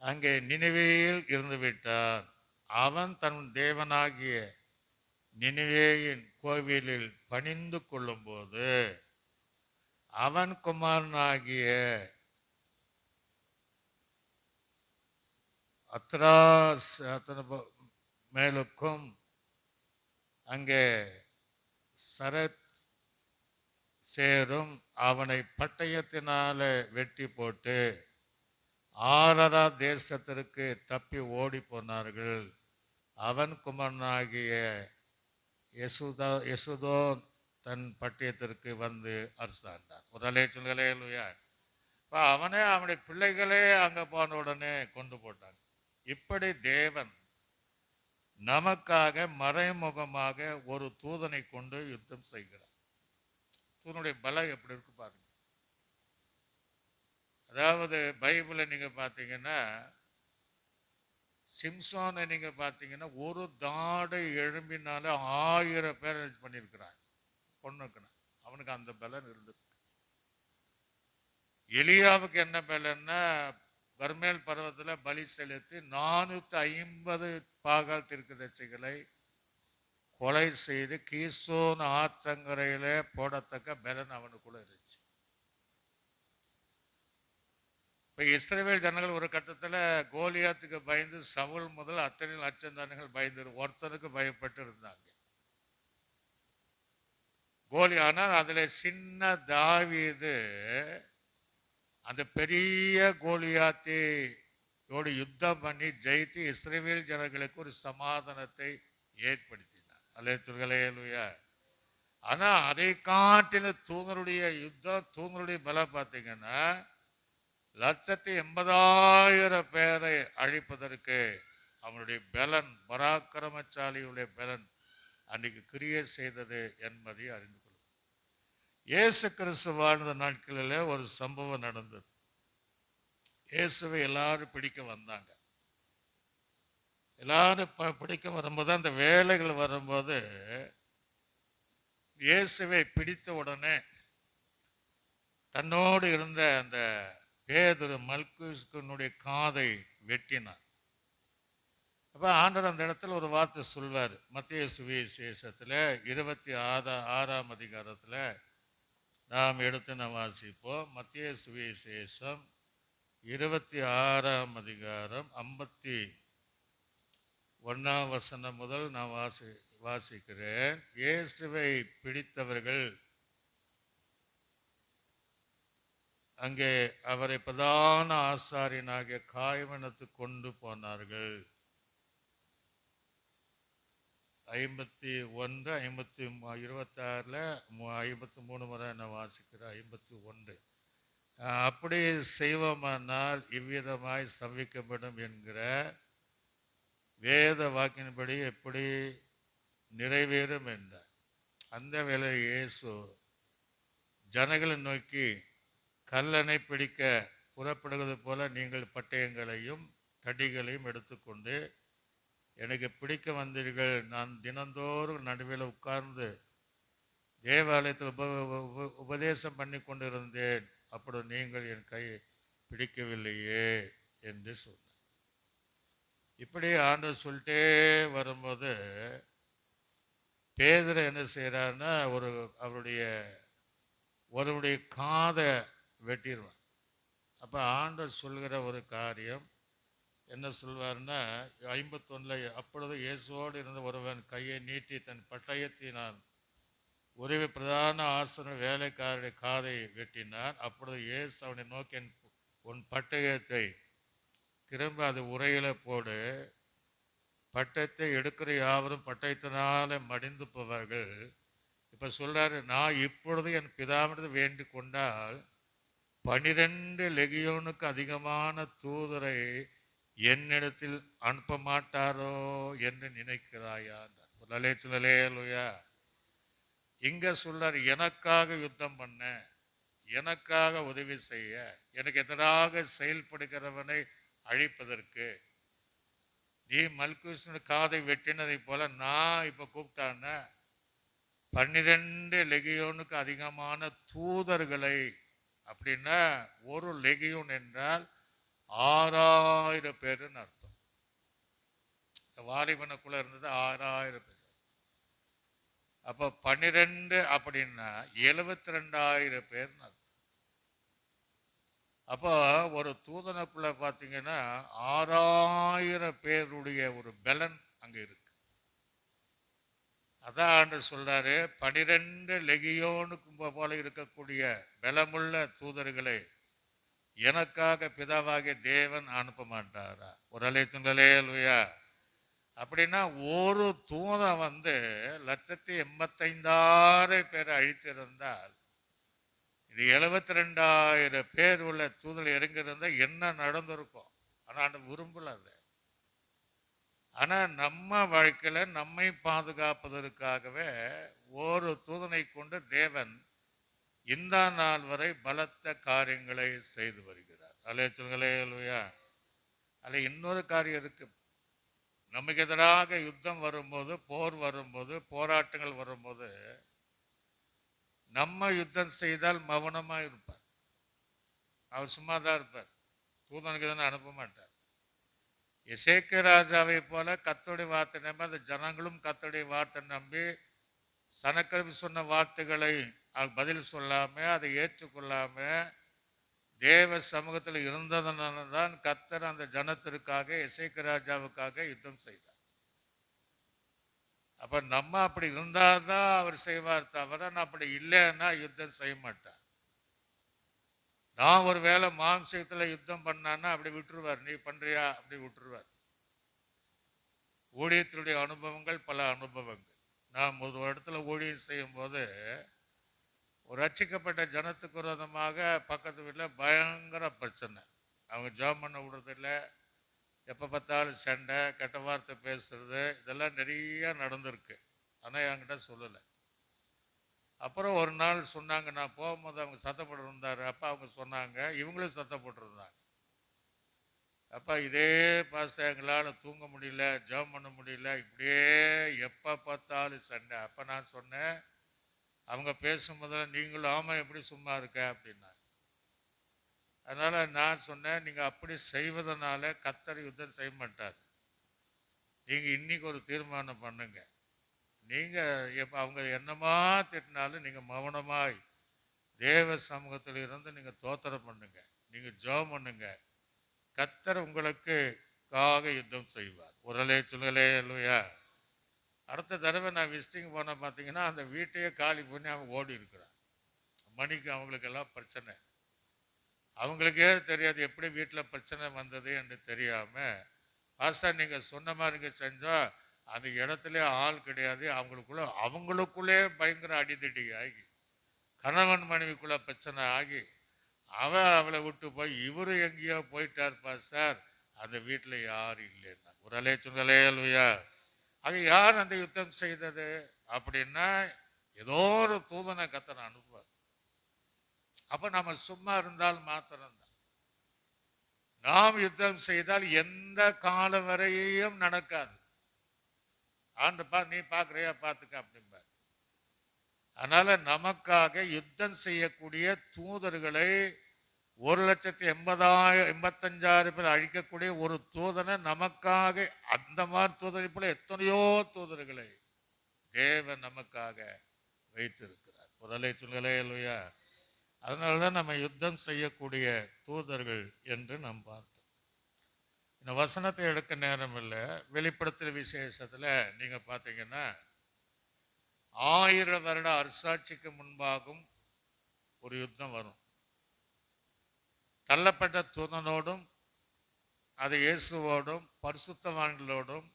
அங்கே நினிவேயில் இருந்து விட்டான். அவன் தன் தேவனாகிய நினிவேயின் கோவிலில் பணிந்து கொள்ளும் போது அவன் குமாரனாகிய அத்ராஸ் மேலுக்கும் அங்கே சரத் சேரும் அவனை பட்டயத்தினால வெட்டி போட்டு ஆரரா தேசத்திற்கு தப்பி ஓடி போனார்கள். அவன் குமாரனாகிய யசுதோன் தன் பட்டயத்திற்கு வந்து அரசாண்டான். ஒரு அலேச்சுங்களே இல்லையா? இப்போ அவனே அவனுடைய பிள்ளைகளே அங்கே போன உடனே கொண்டு போட்டாங்க. இப்படி தேவன் நமக்காக மறைமுகமாக ஒரு தூதனை கொண்டு யுத்தம் செய்கிறார். தூதனுடைய பலம் எப்படி இருக்கு பாருங்க. அதாவது பைபிளை நீங்க பார்த்தீங்கன்னா, சிம்சோனை நீங்க பார்த்தீங்கன்னா, ஒரு தாடை எழும்பினால 1000 பேர் பண்ணியிருக்கிறான், பொண்ணுக்குறான். அவனுக்கு அந்த பலன் இருந்திருக்கு. எலியாவுக்கு என்ன பலன்னா, கர்மேல் பர்வத்தில் பலி செலுத்தி 450 பாகால் தீர்க்கதரிசிகளை கொலை செய்து கீசோன் ஆற்றங்கரையில போடத்தக்க பலன் அவனுக்குள்ள இருந்துச்சு. இப்போ இஸ்ரவேல் ஜனங்கள் ஒரு கட்டத்தில் கோலியாத்துக்கு பயந்து சவுல் முதல் அத்தனை லட்சம் ஜனங்கள் பயந்து ஒருத்தனுக்கு பயப்பட்டு இருந்தாங்க. ஆனால் அதுல சின்ன தாவீது அந்த பெரிய கோலியாத்தோடு யுத்தம் பண்ணி ஜெயித்து இஸ்ரவேல் ஜனங்களுக்கு ஒரு சமாதானத்தை ஏற்படுத்தினார். அல்லேலூயா. ஆனா அதை காட்டின தூதனுடைய யுத்தம், தூதனுடைய பலம் பார்த்தீங்கன்னா 1,80,000 பேரை அழிப்பதற்கு அவனுடைய பலன், பராக்கிரமசாலியுடைய பலன் அன்னைக்கு கிரியை செய்தது என்பதை அறிந்து கொள்ளும். இயேசு கிறிஸ்து வாழ்ந்த நாட்களில் ஒரு சம்பவம் நடந்தது. இயேசுவை எல்லாரும் பிடிக்க வந்தாங்க. எல்லாரும் பிடிக்க வரும்போது, அந்த வேலைகள் வரும்போது இயேசுவை பிடித்த உடனே தன்னோடு இருந்த அந்த பேதுரு மல்குனுடைய காதை வெட்டினார். அப்ப ஆண்டவர் அந்த இடத்துல ஒரு வார்த்தை சொல்வார். மத்திய சுவிசேஷத்துல 26ஆம் அதிகாரத்துல நாம் எடுத்து நாம் வாசிப்போம். மத்திய சுவிசேஷம் 26ஆம் அதிகாரம் 51ஆம் வசனம் முதல் நான் வாசிக்கிறேன். இயேசுவை பிடித்தவர்கள் அங்கே அவரை பிரதான ஆசாரியனாகிய காயவனத்து கொண்டு போனார்கள். 51, 26ல் 53 முறை நான் வாசிக்கிறேன். 51 அப்படி செய்வோமானால் இவ்விதமாய் சம்பிக்கப்படும் என்கிற வேத வாக்கின்படி எப்படி நிறைவேறும் என்றார். அந்த வேளை இயேசு ஜனங்களை நோக்கி, கல்லனை பிடிக்க புறப்படுவது போல நீங்கள் பட்டயங்களையும் தடிகளையும் எடுத்துக்கொண்டு எனக்கு பிடிக்க வந்தீர்கள். நான் தினந்தோறும் நடுவில் உட்கார்ந்து தேவாலயத்தில் உபதேசம் பண்ணி கொண்டிருந்தேன், அப்படி நீங்கள் என் கையை பிடிக்கவில்லையே என்று சொன்னார். இப்படி ஆண்டவர் சொல்லிட்டே வரும்போது பேதுரு என்ன செய்கிறாருன்னா ஒருவருடைய காதை வெட்டிடுவான். அப்போ ஆண்டவர் சொல்கிற ஒரு காரியம் என்ன சொல்வார்னா 51, அப்பொழுது இயேசுவோடு இருந்த ஒருவன் கையை நீட்டி தன் பட்டயத்தினான் உறவு பிரதான ஆசன வேலைக்காரருடைய காதை வெட்டினான். அப்பொழுது இயேசு அவனை நோக்கி, உன் பட்டயத்தை திரும்ப அது உரையில போடு, பட்டயத்தை எடுக்கிற யாவரும் பட்டயத்தினால மடிந்து போவார்கள். இப்ப சொல்றாரு, நான் இப்பொழுது என் பிதாவினது வேண்டி கொண்டால் 12 லெகியோனுக்கு அதிகமான தூதரை என்னிடத்தில் அனுப்ப மாட்டாரோ என்று நினைக்கிறாயா? சொல்லலேலுயா. இங்க சொல்றாரு, எனக்காக யுத்தம் பண்ண, எனக்காக உதவி செய்ய, எனக்கு எதிராக செயல்படுகிறவனை அழிப்பதற்கு நீ மல்குசனுடைய காதை வெட்டினதை போல நான் இப்ப கூப்பிட்டான 12 லெகியோனுக்கு அதிகமான தூதர்களை. அப்படின்னா ஒரு லெகியோன் என்றால் 6000 பேருன்னு அர்த்தம். இந்த வாலிபனுக்குள்ள இருந்தது 6000 பேர். அப்ப 12 அப்படின்னா 72,000 பேர்னு அர்த்தம். அப்போ ஒரு தூதனுக்குள்ள பார்த்தீங்கன்னா 6000 பேருடைய ஒரு பலன் அங்க இருக்கு. அதான் ஆண்டவர் சொல்றாரு, 12 லெகியோனுக்கு போல இருக்கக்கூடிய பலமுள்ள தூதர்களை எனக்காக பிதாவாகிய தேவன் அனுப்ப மாட்டாரா? ஒரு அலைத்துங்களேலுயா. அப்படின்னா ஒரு தூதன் 1,85,000 பேரை அழித்திருந்தால் இது 72,000 பேர் உள்ள தூதல் இறங்கியிருந்தா என்ன நடந்திருக்கும்? ஆனா விரும்பல அது. ஆனா நம்ம வாழ்க்கையில நம்மை பாதுகாப்பதற்காகவே ஒரு தூதனை கொண்டு தேவன் இந்த நாள் வரை பலத்த காரியங்களை செய்து வருகிறார். அல்லேலூயா. அல்ல இன்னொரு காரியம் இருக்கு. நமக்கு எதிராக யுத்தம் வரும்போது, போர் வரும்போது, போராட்டங்கள் வரும்போது நம்ம யுத்தம் செய்தால் மௌனமா இருப்பார். அவர் சும்மாதான் இருப்பார். தூதனுக்கு தானே அனுப்ப மாட்டார். எசேக்கியா ராஜாவை போல கர்த்தருடைய வார்த்தை நம்பி அந்த ஜனங்களும் கர்த்தருடைய வார்த்தை நம்பி சனக்கரபி சொன்ன வார்த்தைகளை பதில் சொல்லாம அதை ஏற்றுக்கொள்ளாம தேவ சமூகத்தில் இருந்ததுனால தான் கர்த்தர் அந்த ஜனத்திற்காக எசேக்கியா ராஜாவுக்காக யுத்தம் செய்தார். அப்ப நம்ம அப்படி இருந்தாதான் அவர் செய்வார், தவிர அப்படி இல்லைன்னா யுத்தம் செய்ய மாட்டார். நான் ஒரு வேளை மாம்சத்துல யுத்தம் பண்ணான்னா அப்படி விட்டுருவார். நீ பண்றியா அப்படி விட்டுருவார். ஊழியத்தினுடைய அனுபவங்கள் பல அனுபவங்கள். நான் ஒரு இடத்துல ஊழியம் செய்யும் போது ஒரு ரட்சிக்கப்பட்ட ஜனத்துக்கு விரோதமாக பக்கத்து வீட்டில் பயங்கர பிரச்சனை. அவங்க ஜாம் பண்ண விடுறதில்லை, எப்போ பார்த்தாலும் சண்டை, கெட்ட வார்த்தை பேசுறது, இதெல்லாம் நிறைய நடந்திருக்கு. ஆனால் என்கிட்ட சொல்லலை. அப்புறம் ஒரு நாள் சொன்னாங்க, நான் போகும்போது அவங்க சத்தப்பட்டு இருந்தார். அப்போ அவங்க சொன்னாங்க, இவங்களும் சத்தப்பட்டு இருந்தாங்க. அப்போ இதே பாஸ்டர் எங்களால் தூங்க முடியல, ஜெபம் பண்ண முடியல, இப்படியே எப்போ பார்த்தாலும் சண்டை. அப்போ நான் சொன்னேன், அவங்க பேசும்போது நீங்களும் ஆமாம் எப்படி சும்மா இருக்க அப்படின்னாங்க. அதனால் நான் சொன்னேன், நீங்கள் அப்படி செய்வதனால கர்த்தர் யுத்தம் செய்ய மாட்டார். நீங்கள் இன்னைக்கு ஒரு தீர்மானம் பண்ணுங்க. நீங்கள் எப்போ அவங்க என்னமா திட்டினாலும் நீங்கள் மௌனமாய் தேவ சமூகத்தில் இருந்து நீங்கள் தோத்திரம் பண்ணுங்க, நீங்கள் ஜெபம் பண்ணுங்க. கர்த்தர் உங்களுக்கு யுத்தம் செய்வார். ஒரு சொல்லலே இல்லையா? அடுத்த தடவை நான் விசிட்டிங் போன பார்த்தீங்கன்னா அந்த வீட்டையே காலி பண்ணி அவங்க ஓடி இருக்கிறான். மணிக்கு அவங்களுக்கெல்லாம் பிரச்சனை. அவங்களுக்கே தெரியாது எப்படி வீட்டில் பிரச்சனை வந்தது என்று தெரியாமல், பாஸ்டர் நீங்கள் சொன்ன மாதிரி செஞ்சால் அந்த இடத்துல ஆள் கிடையாது. அவங்களுக்குள்ளே பயங்கர அடிதடி ஆகி கணவன் மனைவிக்குள்ள பிரச்சனை ஆகி அவளை விட்டு போய் இவரு எங்கேயோ போயிட்டார் பாஸ்டர், அந்த வீட்டில் யாரும் இல்லைன்னா. ஒரு அலைச்சுங்களே இல்லையா? அது யார் அந்த யுத்தம் செய்தது அப்படின்னா ஏதோ ஒரு தூதனை கர்த்தர் அனுப்புவார். அப்ப நம்ம சும்மா இருந்தால் மாத்திரம்தான். நாம் யுத்தம் செய்தால் எந்த காலம் வரையும் நடக்காது. ஆண்டு நீ பாக்குறியா பார்த்துக்க அப்படிம்பார். அதனால நமக்காக யுத்தம் செய்யக்கூடிய தூதர்களை 1,85,000 பேர் அழிக்கக்கூடிய ஒரு தூதனை நமக்காக, அந்த மாதிரி தூதரை போல எத்தனையோ தூதர்களை தேவன் நமக்காக வைத்திருக்கிறார். குரலை சொல்களே இல்லையா? அதனாலதான் நம்ம யுத்தம் செய்யக்கூடிய தூதர்கள் என்று நாம் பார்த்தோம். இந்த வசனத்தை எடுக்க நேரம் இல்லை. வெளிப்படுத்துகிற விசேஷத்துல நீங்க பார்த்தீங்கன்னா 1000 வருட அரசாட்சிக்கு முன்பாகும் ஒரு யுத்தம் வரும். தள்ளப்பட்ட தூதனோடும் அது இயேசுவோடும் பரிசுத்தவான்களோடும்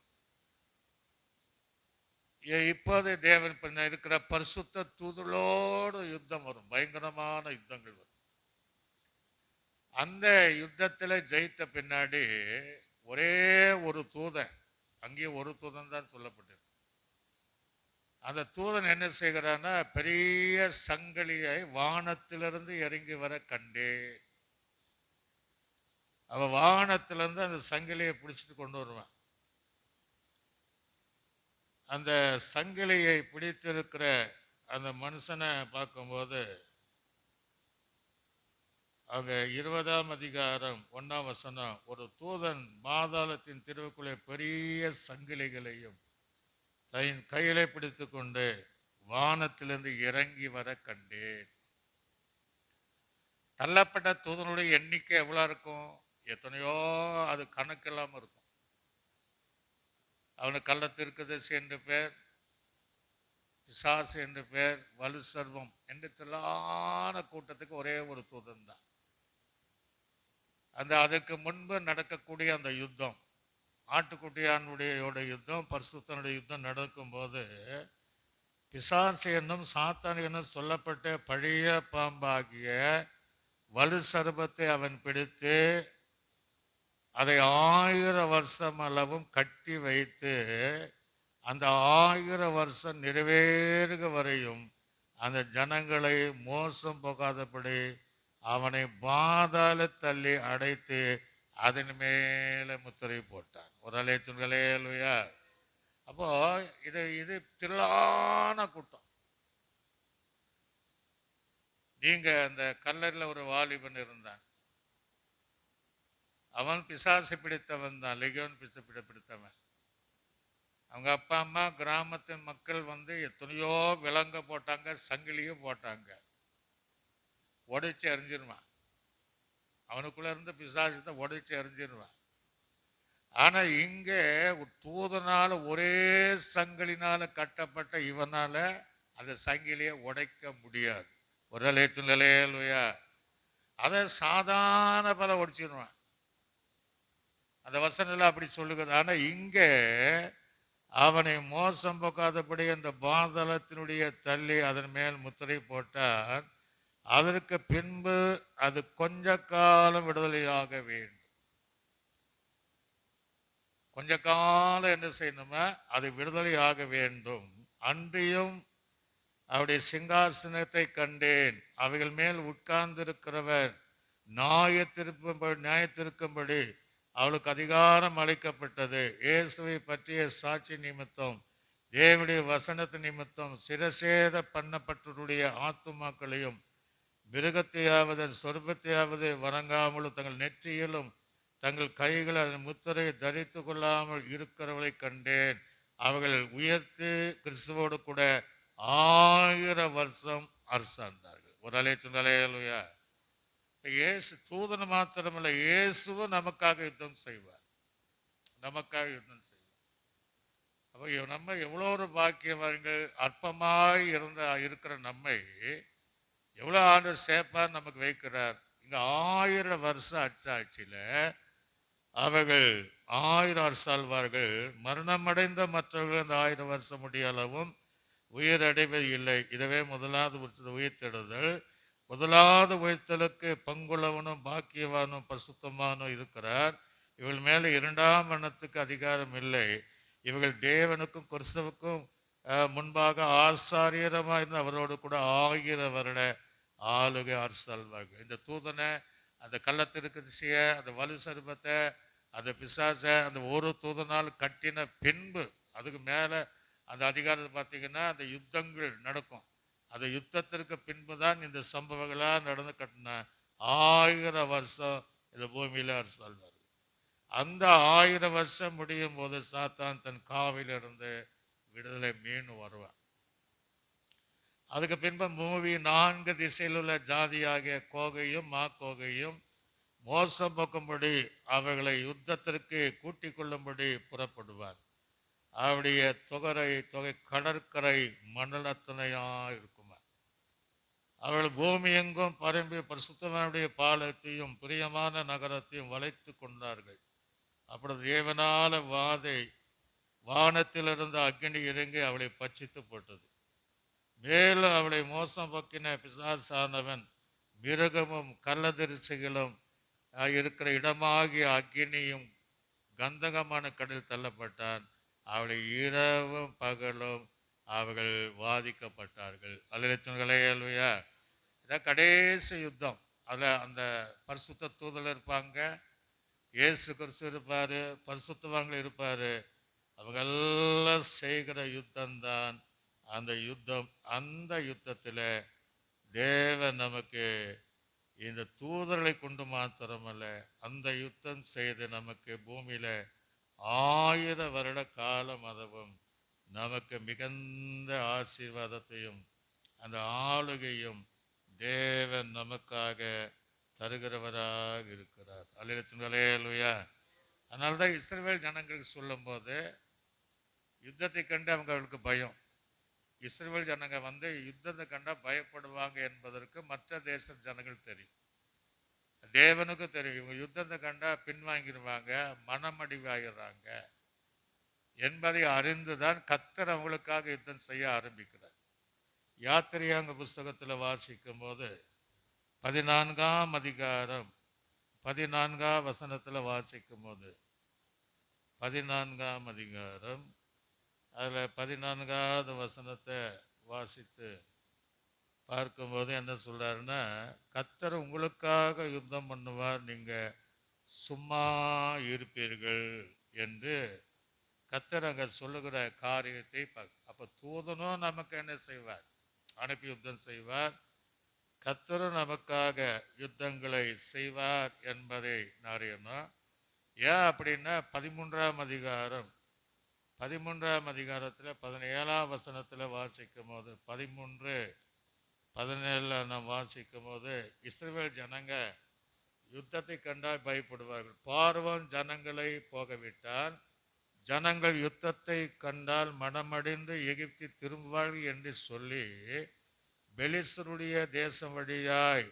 இப்போது தேவன் பின்ன இருக்கிற பரிசுத்த தூதலோடு யுத்தம் வரும். பயங்கரமான யுத்தங்கள் வரும். அந்த யுத்தத்தில் ஜெயித்த பின்னாடி ஒரே ஒரு தூதன், அங்கேயும் ஒரு தூதன் தான் சொல்லப்பட்டது. அந்த தூதன் என்ன செய்கிறான்னா, பெரிய சங்கிலியை வானத்திலிருந்து இறங்கி வர கண்டே. அவ வானத்திலிருந்து அந்த சங்கிலியை பிடிச்சிட்டு கொண்டு வருவான். அந்த சங்கிலியை பிடித்திருக்கிற அந்த மனுஷனை பார்க்கும்போது அவங்க 20ஆம் அதிகாரம் 1ஆம் வசனம், ஒரு தூதன் பாதாளத்தின் தெருவுக்குள்ளே பெரிய சங்கிலிகளையும் தன் கையிலே பிடித்து கொண்டு வானத்திலிருந்து இறங்கி வர கண்டேன். தள்ளப்பட்ட தூதனுடைய எண்ணிக்கை எவ்வளவு இருக்கும்? எத்தனையோ, அது கணக்கெல்லாம் இருக்கும். அவனுக்கு கள்ளத்திற்குதரிசி என்று பேர், பிசாசு என்று பேர், வலு சர்வம் என்று திரளான கூட்டத்துக்கு ஒரே ஒரு தூதன் தான். அதற்கு முன்பு நடக்கக்கூடிய அந்த யுத்தம், ஆட்டுக்குட்டியானுடைய யுத்தம், பரிசுத்தனுடைய யுத்தம் நடக்கும்போது பிசாசு என்னும் சாத்தான் என்னும் சொல்லப்பட்ட பழைய பாம்பாகிய வலு சர்பத்தை அவன் பிடித்து அதை 1000 வருஷம் அளவும் கட்டி வைத்து அந்த 1000 வருஷம் நிறைவேறுக வரையும் அந்த ஜனங்களை மோசம் போகாதபடி அவனை பாதாள தள்ளி அடைத்து அதன் மேல முத்திரை போட்டான். ஒரு அலைத்துங்களே இல்லையா? அப்போ இது திரளான கூட்டம். நீங்க அந்த கல்லறையில் ஒரு வாலிபன் இருந்தான். அவன் பிசாசு பிடித்தவன் தான், லெகியோன் பிடித்தவன். அவங்க அப்பா அம்மா கிராமத்தின் மக்கள் எத்தனையோ விலங்க போட்டாங்க, சங்கிலியும் போட்டாங்க, உடைச்சு எறிஞ்சிருவான். அவனுக்குள்ள இருந்து பிசாசத்தை உடைச்சு எறிஞ்சிருவான். ஆனா இங்கே தூதனால ஒரே சங்கிலினால கட்டப்பட்ட இவனால அந்த சங்கிலியை உடைக்க முடியாது. ஒரு லேத்துலையா அதை சாதாரண பல உடைச்சிருவான். அந்த வசனம் அப்படி சொல்லுகிறது. ஆனா இங்கே அவனை மோசம் போக்காதபடி அந்த பாதாளத்தினுடைய தள்ளி அதன் மேல் முத்திரை போட்டான். அதற்கு பின்பு அது கொஞ்ச காலம் விடுதலையாக வேண்டும். கொஞ்ச காலம் என்ன செய்யணுமா? அது விடுதலையாக வேண்டும். அன்றியும் அவருடைய சிங்காசனத்தை கண்டேன், அவைகள் மேல் உட்கார்ந்து இருக்கிறவர் நியாயத்திருக்கும்படி அவளுக்கு அதிகாரம் அளிக்கப்பட்டது. இயேசுவை பற்றிய சாட்சி நிமித்தம், தேவனுடைய வசனத்து நிமித்தம் சிரசேத பண்ணப்பட்டவருடைய ஆத்துமாக்களையும் மிருகத்தையாவது சொர்பத்தையாவது வணங்காமலும் தங்கள் நெற்றியிலும் தங்கள் கைகள் அதன் முத்திரை தரித்து கொள்ளாமல் இருக்கிறவர்களை கண்டேன். அவர்கள் உயர்த்து கிறிஸ்துவோடு கூட 1000 வருஷம் அரசாண்டார்கள். ஒரு அலையா? இயேசு தூதன் மாத்திரமல்ல, இயேசுவும் நமக்காக யுத்தம் செய்வார். நமக்காக யுத்தம் செய்வார். அப்போ நம்ம எவ்வளோ ஒரு பாக்கியவான்கள். அற்பமாய் இருக்கிற நம்மை எவ்வளோ ஆண்டவர் சேப்பார் நமக்கு வைக்கிறார். இங்க 1000 வருஷம் அச்சாட்சியில அவர்கள் 1000 வருஷம் ஆழ்வார்கள். மரணமடைந்த மற்றவர்கள் அந்த 1000 வருஷம் முடியளவும் உயிரடைவது இல்லை. இதுவே முதலாவது உயிர்த்தெழுதல். முதலாவது உயிர்த்தலுக்கு பங்குள்ளவனும் பாக்கியவானும் பரிசுத்தமானும் இருக்கிறார். இவள் மேல 2ஆம் மரணத்துக்கு அதிகாரம் இல்லை. இவர்கள் தேவனுக்கும் கிறிஸ்துவுக்கும் முன்பாக ஆசாரியரமாக இருந்து அவரோடு கூட 1000 வருட ஆளுகை அரசாள்வார்கள். இந்த தூதனை, அந்த கள்ளத்திற்கு திசைய, அந்த வலு சர்பத்தை, அந்த பிசாச அந்த ஒரு தூதனால் கட்டின பின்பு அதுக்கு மேல அந்த அதிகாரத்தை பார்த்தீங்கன்னா அந்த யுத்தங்கள் நடக்கும். அந்த யுத்தத்திற்கு பின்புதான் இந்த சம்பவங்களா நடந்து கட்டின 1000 வருஷம் இந்த பூமியில அரசாள்வார்கள். அந்த 1000 வருஷம் முடியும் போது சாத்தான் தன் காவிலிருந்து விடுதலை மீன் வருவான். அதுக்கு பின்பு பூமி 4 திசையில் உள்ள ஜாதியாகிய கோகையும் மாக்கோகையும் மோசம் போக்கும்படி அவர்களை யுத்தத்திற்கு கூட்டிக் கொள்ளும்படி புறப்படுவார். அவருடைய தொகை கடற்கரை மண்டலத்துணையா இருக்குமா. அவர்கள் பூமி எங்கும் பரம்பி பரிசுத்தமானுடைய பாலத்தையும் பிரியமான நகரத்தையும் வளைத்து கொண்டார்கள். அப்பொழுது தேவனால வானத்திலிருந்து அக்னி இறங்கி அவளை பட்சித்து போட்டது. மேலும் அவளை மோசம் போக்கின பிசாசானவன் மிருகமும் கள்ளதரிசிகளும் இருக்கிற இடமாகிய அக்னியும் கந்தகமான கடலில் தள்ளப்பட்டான். அவளை இரவும் பகலும் அவர்கள் வாதிக்கப்பட்டார்கள். அல்லேலூயா. இதான் கடைசி யுத்தம். அதில் அந்த பரிசுத்த தூதல் இருப்பாங்க, இயேசு கிறிஸ்து இருப்பார், பரிசுத்தவான்கள் இருப்பார். அவங்கெல்லாம் செய்கிற யுத்தம்தான் அந்த யுத்தம். அந்த யுத்தத்தில் தேவன் நமக்கு இந்த தூதர்களை கொண்டு மாத்திரமல்ல, அந்த யுத்தம் செய்து நமக்கு பூமியில 1000 வருட காலம் அதுவும் நமக்கு மிகுந்த ஆசீர்வாதத்தையும் அந்த ஆளுகையும் தேவன் நமக்காக தருகிறவராக இருக்கிறார். அல்லேலூயா. அதனால்தான் இஸ்ரவேல் ஜனங்களுக்கு சொல்லும் போது யுத்தத்தை கண்டு அவங்களுக்கு பயம். இஸ்ரவேல் ஜனங்க யுத்தத்தை கண்டா பயப்படுவாங்க என்பதற்கு மற்ற தேச ஜனங்கள் தெரியும், தேவனுக்கு தெரியும். இவங்க யுத்தத்தை கண்டா பின்வாங்கிடுவாங்க, மனமடிவாகிறாங்க என்பதை அறிந்துதான் கர்த்தர் அவங்களுக்காக யுத்தம் செய்ய ஆரம்பிக்கிறார். யாத்திரையாங்க புஸ்தகத்தில் வாசிக்கும் போது 14ஆம் அதிகாரம் 14ஆம் வசனத்தில் வாசிக்கும் போது 14ஆம் அதிகாரம் அதில் 14ஆவது வசனத்தை வாசித்து பார்க்கும்போது என்ன சொல்றாருன்னா, கர்த்தர் உங்களுக்காக யுத்தம் பண்ணுவார், நீங்க சும்மா இருப்பீர்கள் என்று கர்த்தர் அங்க சொல்லுகிற காரியத்தை அப்ப தூதனும் நமக்கு என்ன செய்வார், அனுப்பி யுத்தம் செய்வார். கர்த்தரும் நமக்காக யுத்தங்களை செய்வார் என்பதை அறியணும். ஏன் அப்படின்னா 13ஆம் அதிகாரம் 13ஆம் அதிகாரத்தில் 17ஆம் வசனத்தில் வாசிக்கும் போது 13:17 நாம் வாசிக்கும் போது இஸ்ரவேல் ஜனங்க யுத்தத்தை கண்டால் பயப்படுவார்கள். பார்வோன் ஜனங்களை போகவிட்டால் ஜனங்கள் யுத்தத்தை கண்டால் மனமடைந்து எகிப்தி திரும்புவார்கள் என்று சொல்லி பெலிஸ்தருடைய தேசம் வழியாய்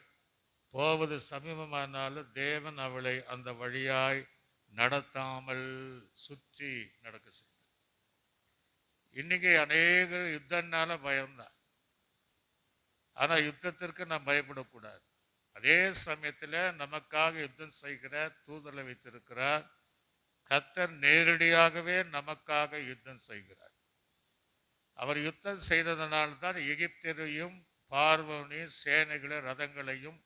போவது சமீபமானாலும் தேவன் அவளை அந்த வழியாய் நடத்தாமல் சுற்றி நடக்க செய்தார். இன்னைக்கு அநேக யுத்தம்னால பயம்தான். ஆனா யுத்தத்திற்கு நாம் பயப்படக்கூடாது. அதே சமயத்தில் நமக்காக யுத்தம் செய்கிற தூதரை வைத்திருக்கிறார். கர்த்தர் நேரடியாகவே நமக்காக யுத்தம் செய்கிறார். அவர் யுத்தம் செய்ததனால்தான் எகிப்தியரையும் பார்வோனையும் சேனைகளையும் ரதங்களையும்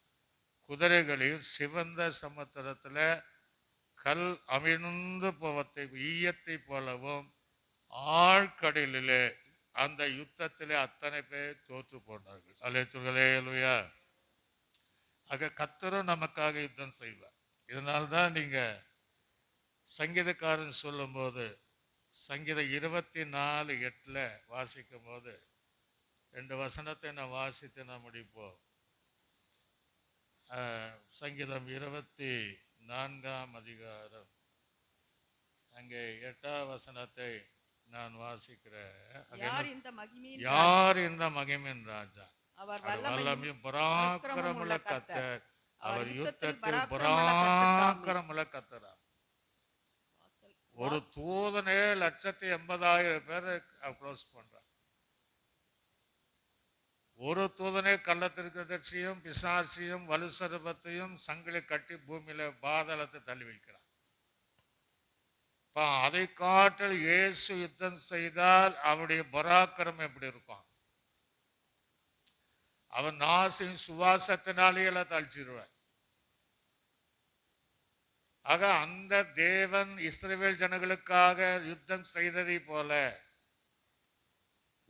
குதிரைகளையும் சிவந்த சமுத்திரத்தில் கல் அமிழ்ந்து போவத்தை ஈயத்தை போலவும் ஆழ்கடலிலே அந்த யுத்தத்திலே அத்தனை பேர் தோற்று போனார்கள். அல்லேலூயா. ஆக கர்த்தரும் நமக்காக யுத்தம் செய்வார். இதனால்தான் நீங்க சங்கீதக்காரன் சொல்லும் போது சங்கீதம் 24:8 வாசிக்கும் போது 2 வசனத்தை நான் வாசித்து நான் முடிப்போம். சங்கீதம் 24ஆம் அதிகாரம் அங்கே 8ஆம் வசனத்தை நான் வாசிக்கிறேன். யார் இந்த மகிமையின் ராஜா? அவர் வல்லமையும் பராக்கிரமுள்ள கர்த்தர், அவர் யுத்தத்தில் பராக்கிரமுள்ள கர்த்தரா. ஒரு தூதனே 180,000 பேரை க்ளோஸ் பண்றான். ஒரு தூதனே கள்ளத்திற்கதர்ச்சியும் பிசாசியும் வலுசர்பத்தையும் சங்கிலி கட்டி பூமியில பாதாளத்தை தள்ளி வைக்கிறான். அதை காட்டில் இயேசு யுத்தம் செய்தால் அவருடைய பராக்கிரம் எப்படி இருக்கும்? அவன் நாசின் சுவாசத்தினாலே எல்லாம் தழிச்சிருவார். ஆக அந்த தேவன் இஸ்ரவேல் ஜனங்களுக்காக யுத்தம் செய்ததை போல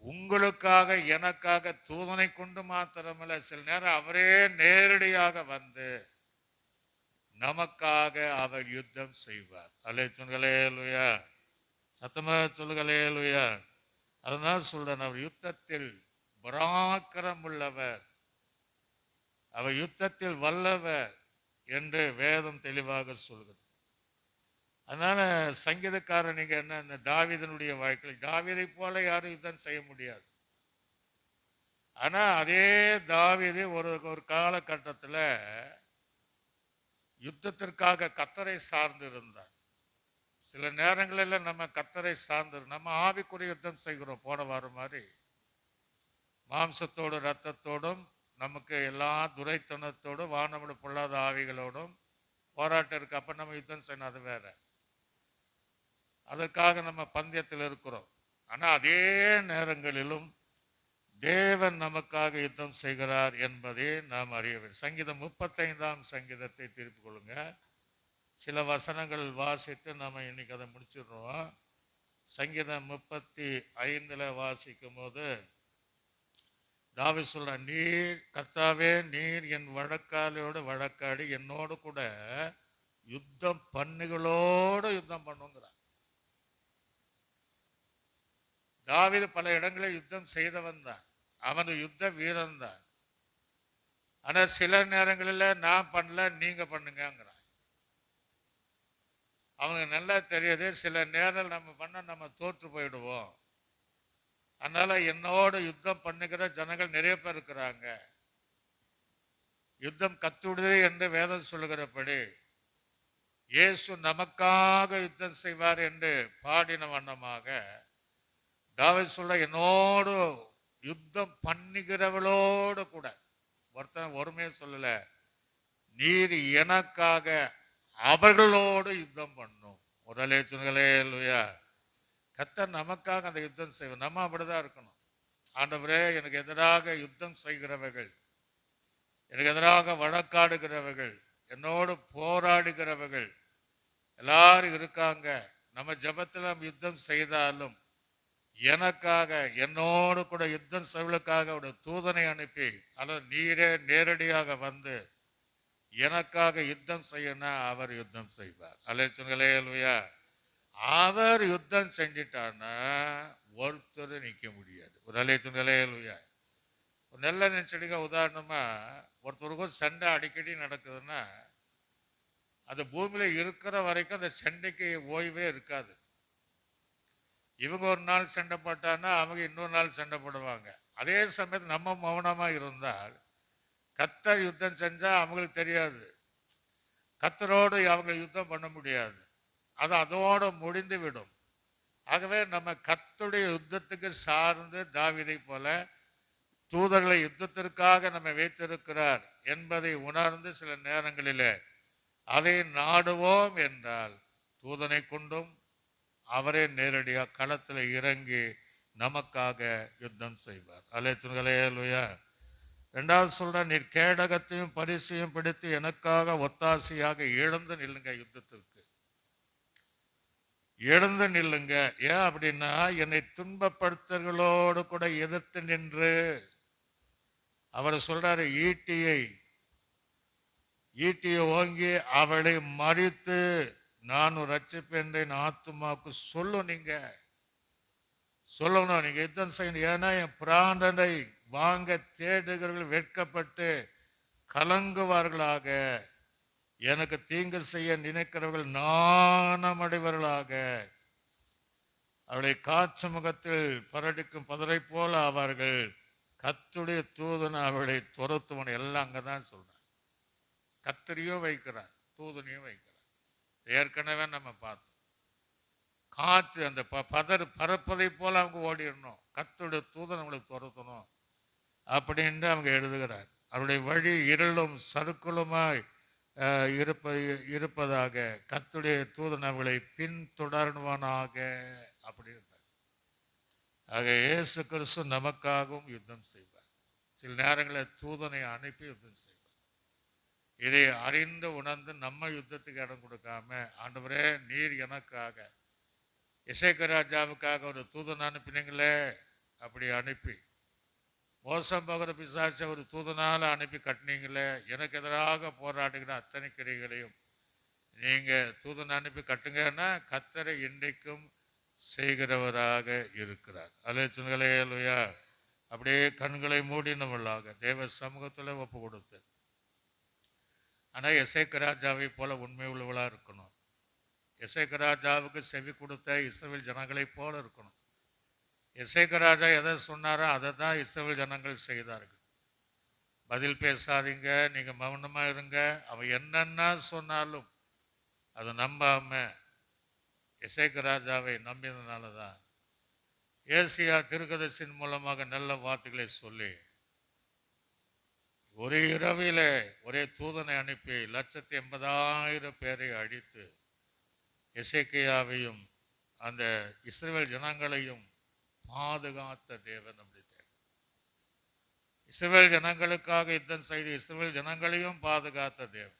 உங்களுக்காக எனக்காக தூதனை கொண்டு மாத்திரமல்ல, சில நேரம் அவரே நேரடியாக வந்து நமக்காக அவர் யுத்தம் செய்வார். அல்லேலூயா. சத்தமாக சொல்லுங்களேலூயா. அதனால் சொல்றேன், அவர் யுத்தத்தில் பராக்கிரம் உள்ளவர், அவர் யுத்தத்தில் வல்லவர் என்று வேதம் தெளிவாக சொல்கிறது. அதனால சங்கீதக்காரன் நீங்க என்ன, தாவீதனுடைய வாழ்க்கையில் தாவீதை போல யாரும் யுத்தம் செய்ய முடியாது. ஆனா அதே தாவீது ஒரு ஒரு காலகட்டத்தில் யுத்தத்திற்காக கர்த்தரை சார்ந்து இருந்தார். சில நேரங்களில் நம்ம கர்த்தரை சார்ந்து நம்ம ஆவிக்குரிய யுத்தம் செய்கிறோம். போன வாரம் மாதிரி மாம்சத்தோடும் இரத்தத்தோடும் நமக்கு எல்லா துரைத்தனத்தோடும் வானமுட பொல்லாத ஆவிகளோடும் போராட்டம் இருக்கு. அப்ப நம்ம யுத்தம் செய்யணும், அது வேற. அதற்காக நம்ம பந்தயத்தில் இருக்கிறோம். ஆனா அதே நேரங்களிலும் தேவன் நமக்காக யுத்தம் செய்கிறார் என்பதை நாம் அறிய வேண்டும். சங்கீதம் 35ஆம் சங்கீதத்தை திருப்பிக் கொள்ளுங்க. சில வசனங்கள் வாசித்து நம்ம இன்னைக்கு அதை முடிச்சிடுறோம். சங்கீதம் 35 வாசிக்கும் போது தாவீது சொல்ற, நீர் கர்த்தாவே, நீர் என் வழக்காளியோடு வழக்காடி என்னோடு கூட யுத்தம் பண்ணுகளோடு யுத்தம் பண்ணுங்கிறார். தாவீது பல இடங்களில் யுத்தம் செய்தவன் தான், அவன் யுத்த வீரன் தான். ஆனா சில நேரங்களில் நான் பண்ணல, நீங்க பண்ணுங்கிறான். அவனுக்கு நல்லா தெரியுது, சில நேரம் நம்ம பண்ண நம்ம தோற்று போயிடுவோம். அதனால என்னோட யுத்தம் பண்ணுகிற ஜனங்கள் நிறைய பேர் இருக்கிறாங்க. யுத்தம் கத்துடுது என்று வேதம் சொல்லுகிறபடி இயேசு நமக்காக யுத்தம் செய்வார் என்று பாடின வண்ணமாக தாவீது சொல்ல, என்னோடு யுத்தம் பண்ணுகிறவளோடு கூட, ஒருத்தன் ஒருமையை சொல்லல, நீர் எனக்காக அவர்களோடு யுத்தம் பண்ணும். உடலே சொன்னங்களே இல்லையா? கர்த்தர் நமக்காக அந்த யுத்தம் செய்வோம். நம்ம அப்படிதான் இருக்கணும். ஆண்டவரே, எனக்கு எதிராக யுத்தம் செய்கிறவர்கள், எனக்கு எதிராக வழக்காடுகிறவர்கள், என்னோடு போராடுகிறவர்கள் எல்லாரும் இருக்காங்க. நம்ம ஜபத்தில் நம்ம யுத்தம் செய்தாலும் எனக்காக என்னோடு கூட யுத்தம் செய்வதற்காக ஒரு தூதனை அனுப்பி, அல்லது நீரே நேரடியாக வந்து எனக்காக யுத்தம் செய்யணும், அவர் யுத்தம் செய்வார். அல்லேலூயா இல்லையா? அவர் யுத்தம் செஞ்சிட்டான்னா ஒருத்தர் நிற்க முடியாது. ஒரு அல்லேலூயா. ஒரு நல்ல நினைச்சடிக்க, உதாரணமா ஒருத்தருக்கும் சண்டை அடிக்கடி நடக்குதுன்னா அது பூமியில இருக்கிற வரைக்கும் அந்த சண்டைக்கு ஓய்வே இருக்காது. இவங்க ஒரு நாள் சண்டை போட்டான்னா அவங்க இன்னொரு நாள் சண்டை போடுவாங்க. அதே சமயத்தில் நம்ம மௌனமா இருந்தால் கர்த்தர் யுத்தம் செஞ்சா அவங்களுக்கு தெரியாது, கர்த்தரோடு அவங்க யுத்தம் பண்ண முடியாது, அது அதோடு முடிந்து விடும். ஆகவே நம்ம கர்த்தருடைய யுத்தத்துக்கு சார்ந்து தாவீதை போல தூதர்களை யுத்தத்திற்காக நம்ம வைத்திருக்கிறார் என்பதை உணர்ந்து சில நேரங்களிலே அதை நாடுவோம் என்றால் தூதனை கொண்டும் அவரே நேரடியாக களத்தில் இறங்கி நமக்காக யுத்தம் செய்வார். அல்லேலூயா. ரெண்டாவது சொல்ற, நீர் கேடகத்தையும் பரிசையும் பிடித்து எனக்காக ஒத்தாசையாக எழுந்து நில்லுங்க. யுத்தத்திற்கு எழுந்து நில்லுங்க. ஏன் அப்படின்னா, என்னை துன்பப்படுத்தர்களோடு கூட எதிர்த்து நின்று, அவர் சொல்றாரு, ஈட்டியை ஓங்கி அவளை மறித்து நான் ரட்சிப்பேன் ஆத்துமாவுக்கு சொல்லணும். நீங்க சொல்லணும், நீங்க யுத்தம் செய்யணும். ஏன்னா என் பிராணனை வாங்க தேடுகிறவர்கள் வெட்கப்பட்டு கலங்குவார்களாக, எனக்கு தீங்கு செய்ய நினைக்கிறவர்கள் நாணமடைவர்களாக, அவளை காற்று முகத்தில் பரடிக்கும் பதரை போல அவர்கள், கர்த்தருடைய தூதன் அவளை துரத்துவன். எல்லாம் அங்கதான் சொல்றேன். கர்த்தரையும் வைக்கிறார், தூதனையும் வைக்கிறார். ஏற்கனவே நம்ம பார்த்தோம். காற்று அந்த பறப்பதை போல அவங்க ஓடிடணும், கர்த்தருடைய தூதன் அவங்களுக்கு துரத்தணும் அப்படின்னு அவங்க எழுதுகிறார். அவருடைய வழி இருளும் சறுக்குளுமாய் இருப்பதாக, கர்த்தருடைய தூதன் அவளை பின்தொடர்வானாக அப்படின்னு. ஆக இயேசு கிறிஸ்து நமக்காகவும் யுத்தம் செய்வார். சில நேரங்களில் தூதனை அனுப்பி யுத்தம் செய்வார். இதை அறிந்து உணர்ந்து நம்ம யுத்தத்துக்கு இடம் கொடுக்காம, ஆண்டவரே நீர் எனக்காக, எசேக்கியா ராஜாவுக்காக ஒரு தூதன் அனுப்பினீங்களே, அப்படி அனுப்பி மோசம் போகிற பிசாசை ஒரு தூதனால அனுப்பி கட்டினீங்களே, எனக்கு எதிராக போராடுகிற அத்தனை கிரைகளையும் நீங்க தூதன் அனுப்பி கட்டுங்கன்னா கர்த்தரை இன்றைக்கும் செய்கிறவராக இருக்கிறார். அல்லேலூயா. அப்படியே கண்களை மூடினவளாக தேவ சமூகத்தில் ஒப்பு கொடுத்து. ஆனால் எசேக்கியா ராஜாவை போல உண்மை உள்ளவளாக இருக்கணும். எசேக்கியா ராஜாவுக்கு செவி கொடுத்த இஸ்ரவேல் ஜனங்களைப் போல இருக்கணும். எசேக்கியா ராஜா எதை சொன்னாரோ அதை தான் இஸ்ரவேல் ஜனங்கள் செய்தார்கள். பதில் பேசாதீங்க, நீங்க மௌனமா இருங்க, அவன் என்னென்ன சொன்னாலும் அதை நம்பாம எசேக்கியா ராஜாவை நம்பினதுனால தான் ஏசியா தீர்க்கதரிசியின் மூலமாக நல்ல வார்த்தைகளை சொல்லி ஒரு இரவிலே ஒரே தூதனை அனுப்பி 180,000 பேரை அழித்து எசேக்கியாவையும் அந்த இஸ்ரவேல் ஜனங்களையும் பாதுகாத்த தேவன். அப்படி இஸ்ரவேல் ஜனங்களுக்காக யுத்தம் செய்து இஸ்ரவேல் ஜனங்களையும் பாதுகாத்த தேவன்.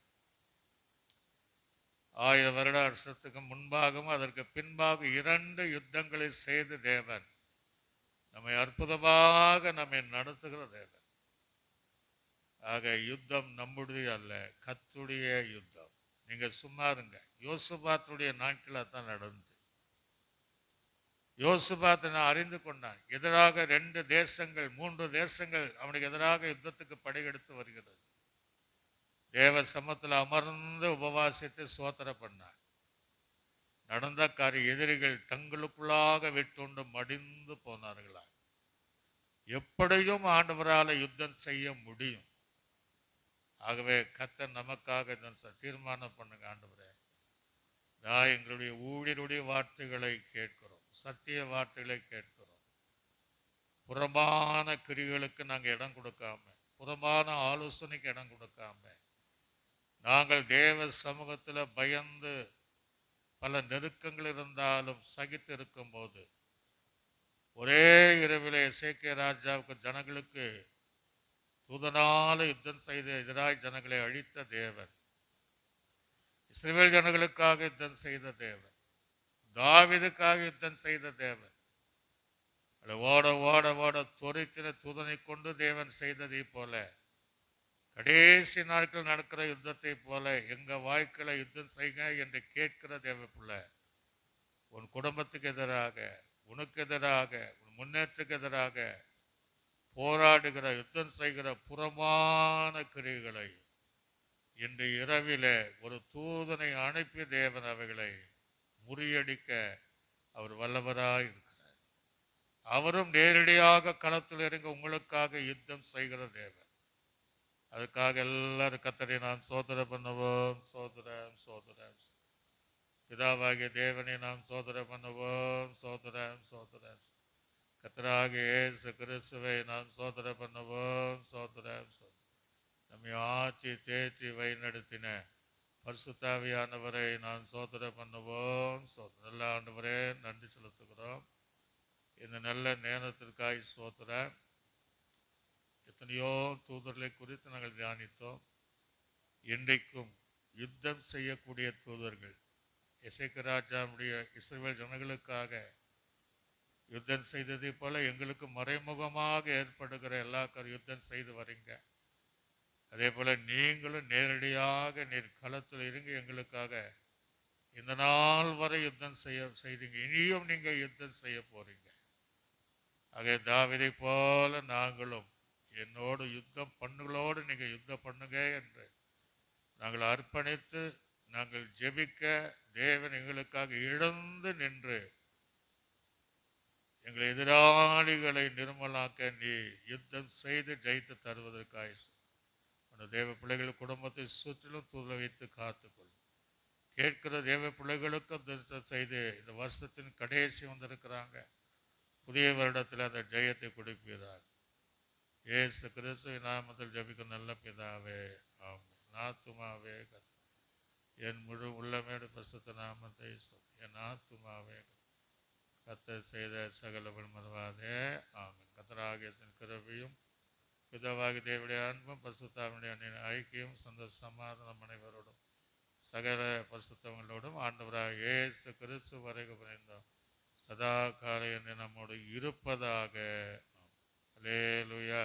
1000 வருட வருஷத்துக்கு முன்பாகவும் அதற்கு பின்பாக 2 யுத்தங்களை செய்த தேவன். நம்மை அற்புதமாக நம்மை நடத்துகிற தேவன். ஆக யுத்தம் நம்முடைய அல்ல, கர்த்தருடைய யுத்தம். நீங்க சும்மா இருங்க. யோசுபாத்துடைய நாட்களில் தான் நடந்து. யோசுபாத்தை நான் அறிந்து கொண்டான். எதிராக 2 தேசங்கள் 3 தேசங்கள் அவனுக்கு எதிராக யுத்தத்துக்கு படையெடுத்து வருகிறது. தேவ சமத்தில் அமர்ந்து உபவாசித்து சோத்திர பண்ணார். நடந்த காரிய எதிரிகள் தங்களுக்குள்ளாக விட்டுண்டு மடிந்து போனார்களா. எப்படியும் ஆண்டவரால் யுத்தம் செய்ய முடியும். ஆகவே கர்த்தர் நமக்காக தீர்மானம் பண்ணுங்க. ஆண்டவரே, நான் எங்களுடைய ஊழியருடைய வார்த்தைகளை கேட்கிறோம், சத்திய வார்த்தைகளை கேட்கிறோம். புறமான கிரிகளுக்கு நாங்கள் இடம் கொடுக்காம, புறமான ஆலோசனைக்கு இடம் கொடுக்காம, நாங்கள் தேவ சமூகத்தில் பயந்து பல நெருக்கங்கள் இருந்தாலும் சகித்து இருக்கும் போது ஒரே இரவில் எசேக்கியா ராஜாவுக்கு ஜனங்களுக்கு தூதனால யுத்தம் செய்த எதிராய் ஜனங்களை அழித்த தேவன். இஸ்ரவேல் ஜனங்களுக்காக யுத்தம் செய்த தேவன். தாவீதுக்காக யுத்தம் செய்த தேவன். ஓட ஓட ஓட துரைத்தின தூதனை கொண்டு தேவன் செய்ததை போல கடைசி நாட்கள் நடக்கிற யுத்தத்தை போல எங்க வாழ்க்கையில யுத்தம் செய்யுங்க என்று கேட்கிற தேவ பிள்ளை, உன் குடும்பத்துக்கு எதிராக, உனக்கு எதிராக, உன் முன்னேற்றத்துக்கு எதிராக போராடுகிற யுத்தம் செய்கிற புறமான கிரியைகளை இன்று இரவிலே ஒரு தூதனை அனுப்பி தேவன் அவைகளை முறியடிக்க அவர் வல்லவராய் இருக்கிறார். அவரும் நேரடியாக களத்தில் இறங்க உங்களுக்காக யுத்தம் செய்கிற தேவன். அதுக்காக எல்லாரும் கர்த்தரை நாம் சோதனை பண்ணுவோம். சோதரம் சோதரம் பிதாவாகிய தேவனை நாம் சோதனை பண்ணுவோம். சோதரம் சோதரம் கர்த்தராகிய இயேசு கிறிஸ்துவை நாம் சோதனை பண்ணுவோம். சோதரம் நம்மை ஆற்றி தேற்றி வழிநடத்தின பரிசுத்தாவியானவரை நாம் சோதனை பண்ணுவோம். நல்ல ஆண்டவரே, நன்றி செலுத்துகிறோம். இந்த நல்ல நேரத்திற்காய் சோதரம். எத்தனையோ தூதர்களை குறித்து நாங்கள் தியானித்தோம். இன்றைக்கும் யுத்தம் செய்யக்கூடிய தூதர்கள் எசேக்கியா ராஜாவுடைய இஸ்ரவேல் ஜனங்களுக்காக யுத்தம் செய்ததை போல எங்களுக்கு மறைமுகமாக ஏற்படுகிற எல்லா யுத்தம் செய்து வரீங்க. அதே போல நீங்களும் நேரடியாக நீர் களத்தில் இருங்க எங்களுக்காக இந்த நாள் வரை யுத்தம் செய்தீங்க. இனியும் நீங்க யுத்தம் செய்ய போறீங்க. ஆக தாவீதை போல நாங்களும் என்னோடு யுத்தம் பண்ணுகளோடு நீங்க யுத்தம் பண்ணுங்க என்று நாங்கள் அர்ப்பணித்து நாங்கள் ஜெபிக்க தேவன் எங்களுக்காக இழந்து நின்று எங்கள் எதிராளிகளை நிர்மலாக்க நீ யுத்தம் செய்து ஜெயித்து தருவதற்காக தேவ பிள்ளைகள் குடும்பத்தை சுற்றிலும் தூர வைத்து காத்துக்கொள்ளும். கேட்கிற தேவ பிள்ளைகளுக்கும் திருத்தம் செய்து இந்த வருஷத்தின் கடைசி வந்திருக்கிறாங்க. புதிய வருடத்தில் அந்த ஜெயத்தை கொடுப்பீராக. இயேசு கிறிஸ்துவின் நாமத்தில் ஜெபிக்கும் நல்ல பிதாவே, ஆமென். ஆத்துமாவே என் முழு உள்ளமேடு பரிசுத்த நாமத்தை என் ஆத்துமாவே கர்த்தர் செய்த சகலவன் மறவாதே, ஆமென். கர்த்தராகிய கிருபையும் பிதாவாகிய தேவனுடைய அன்பும் பரிசுத்தாவினுடைய ஐக்கியம் சொந்த சமாதானம் அனைவரோடும் சகல பரிசுத்தவங்களோடும் ஆண்டவராக இயேசு கிறிஸ்து வரைக்கும் புரிந்தோம் சதா காலம் நம்மோடு இருப்பதாக. அல்லேலூயா,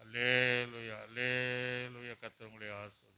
அல்லேலூயா, அல்லேலூயா. கர்த்தர் உங்களை ஆசீர்வதிப்பார்.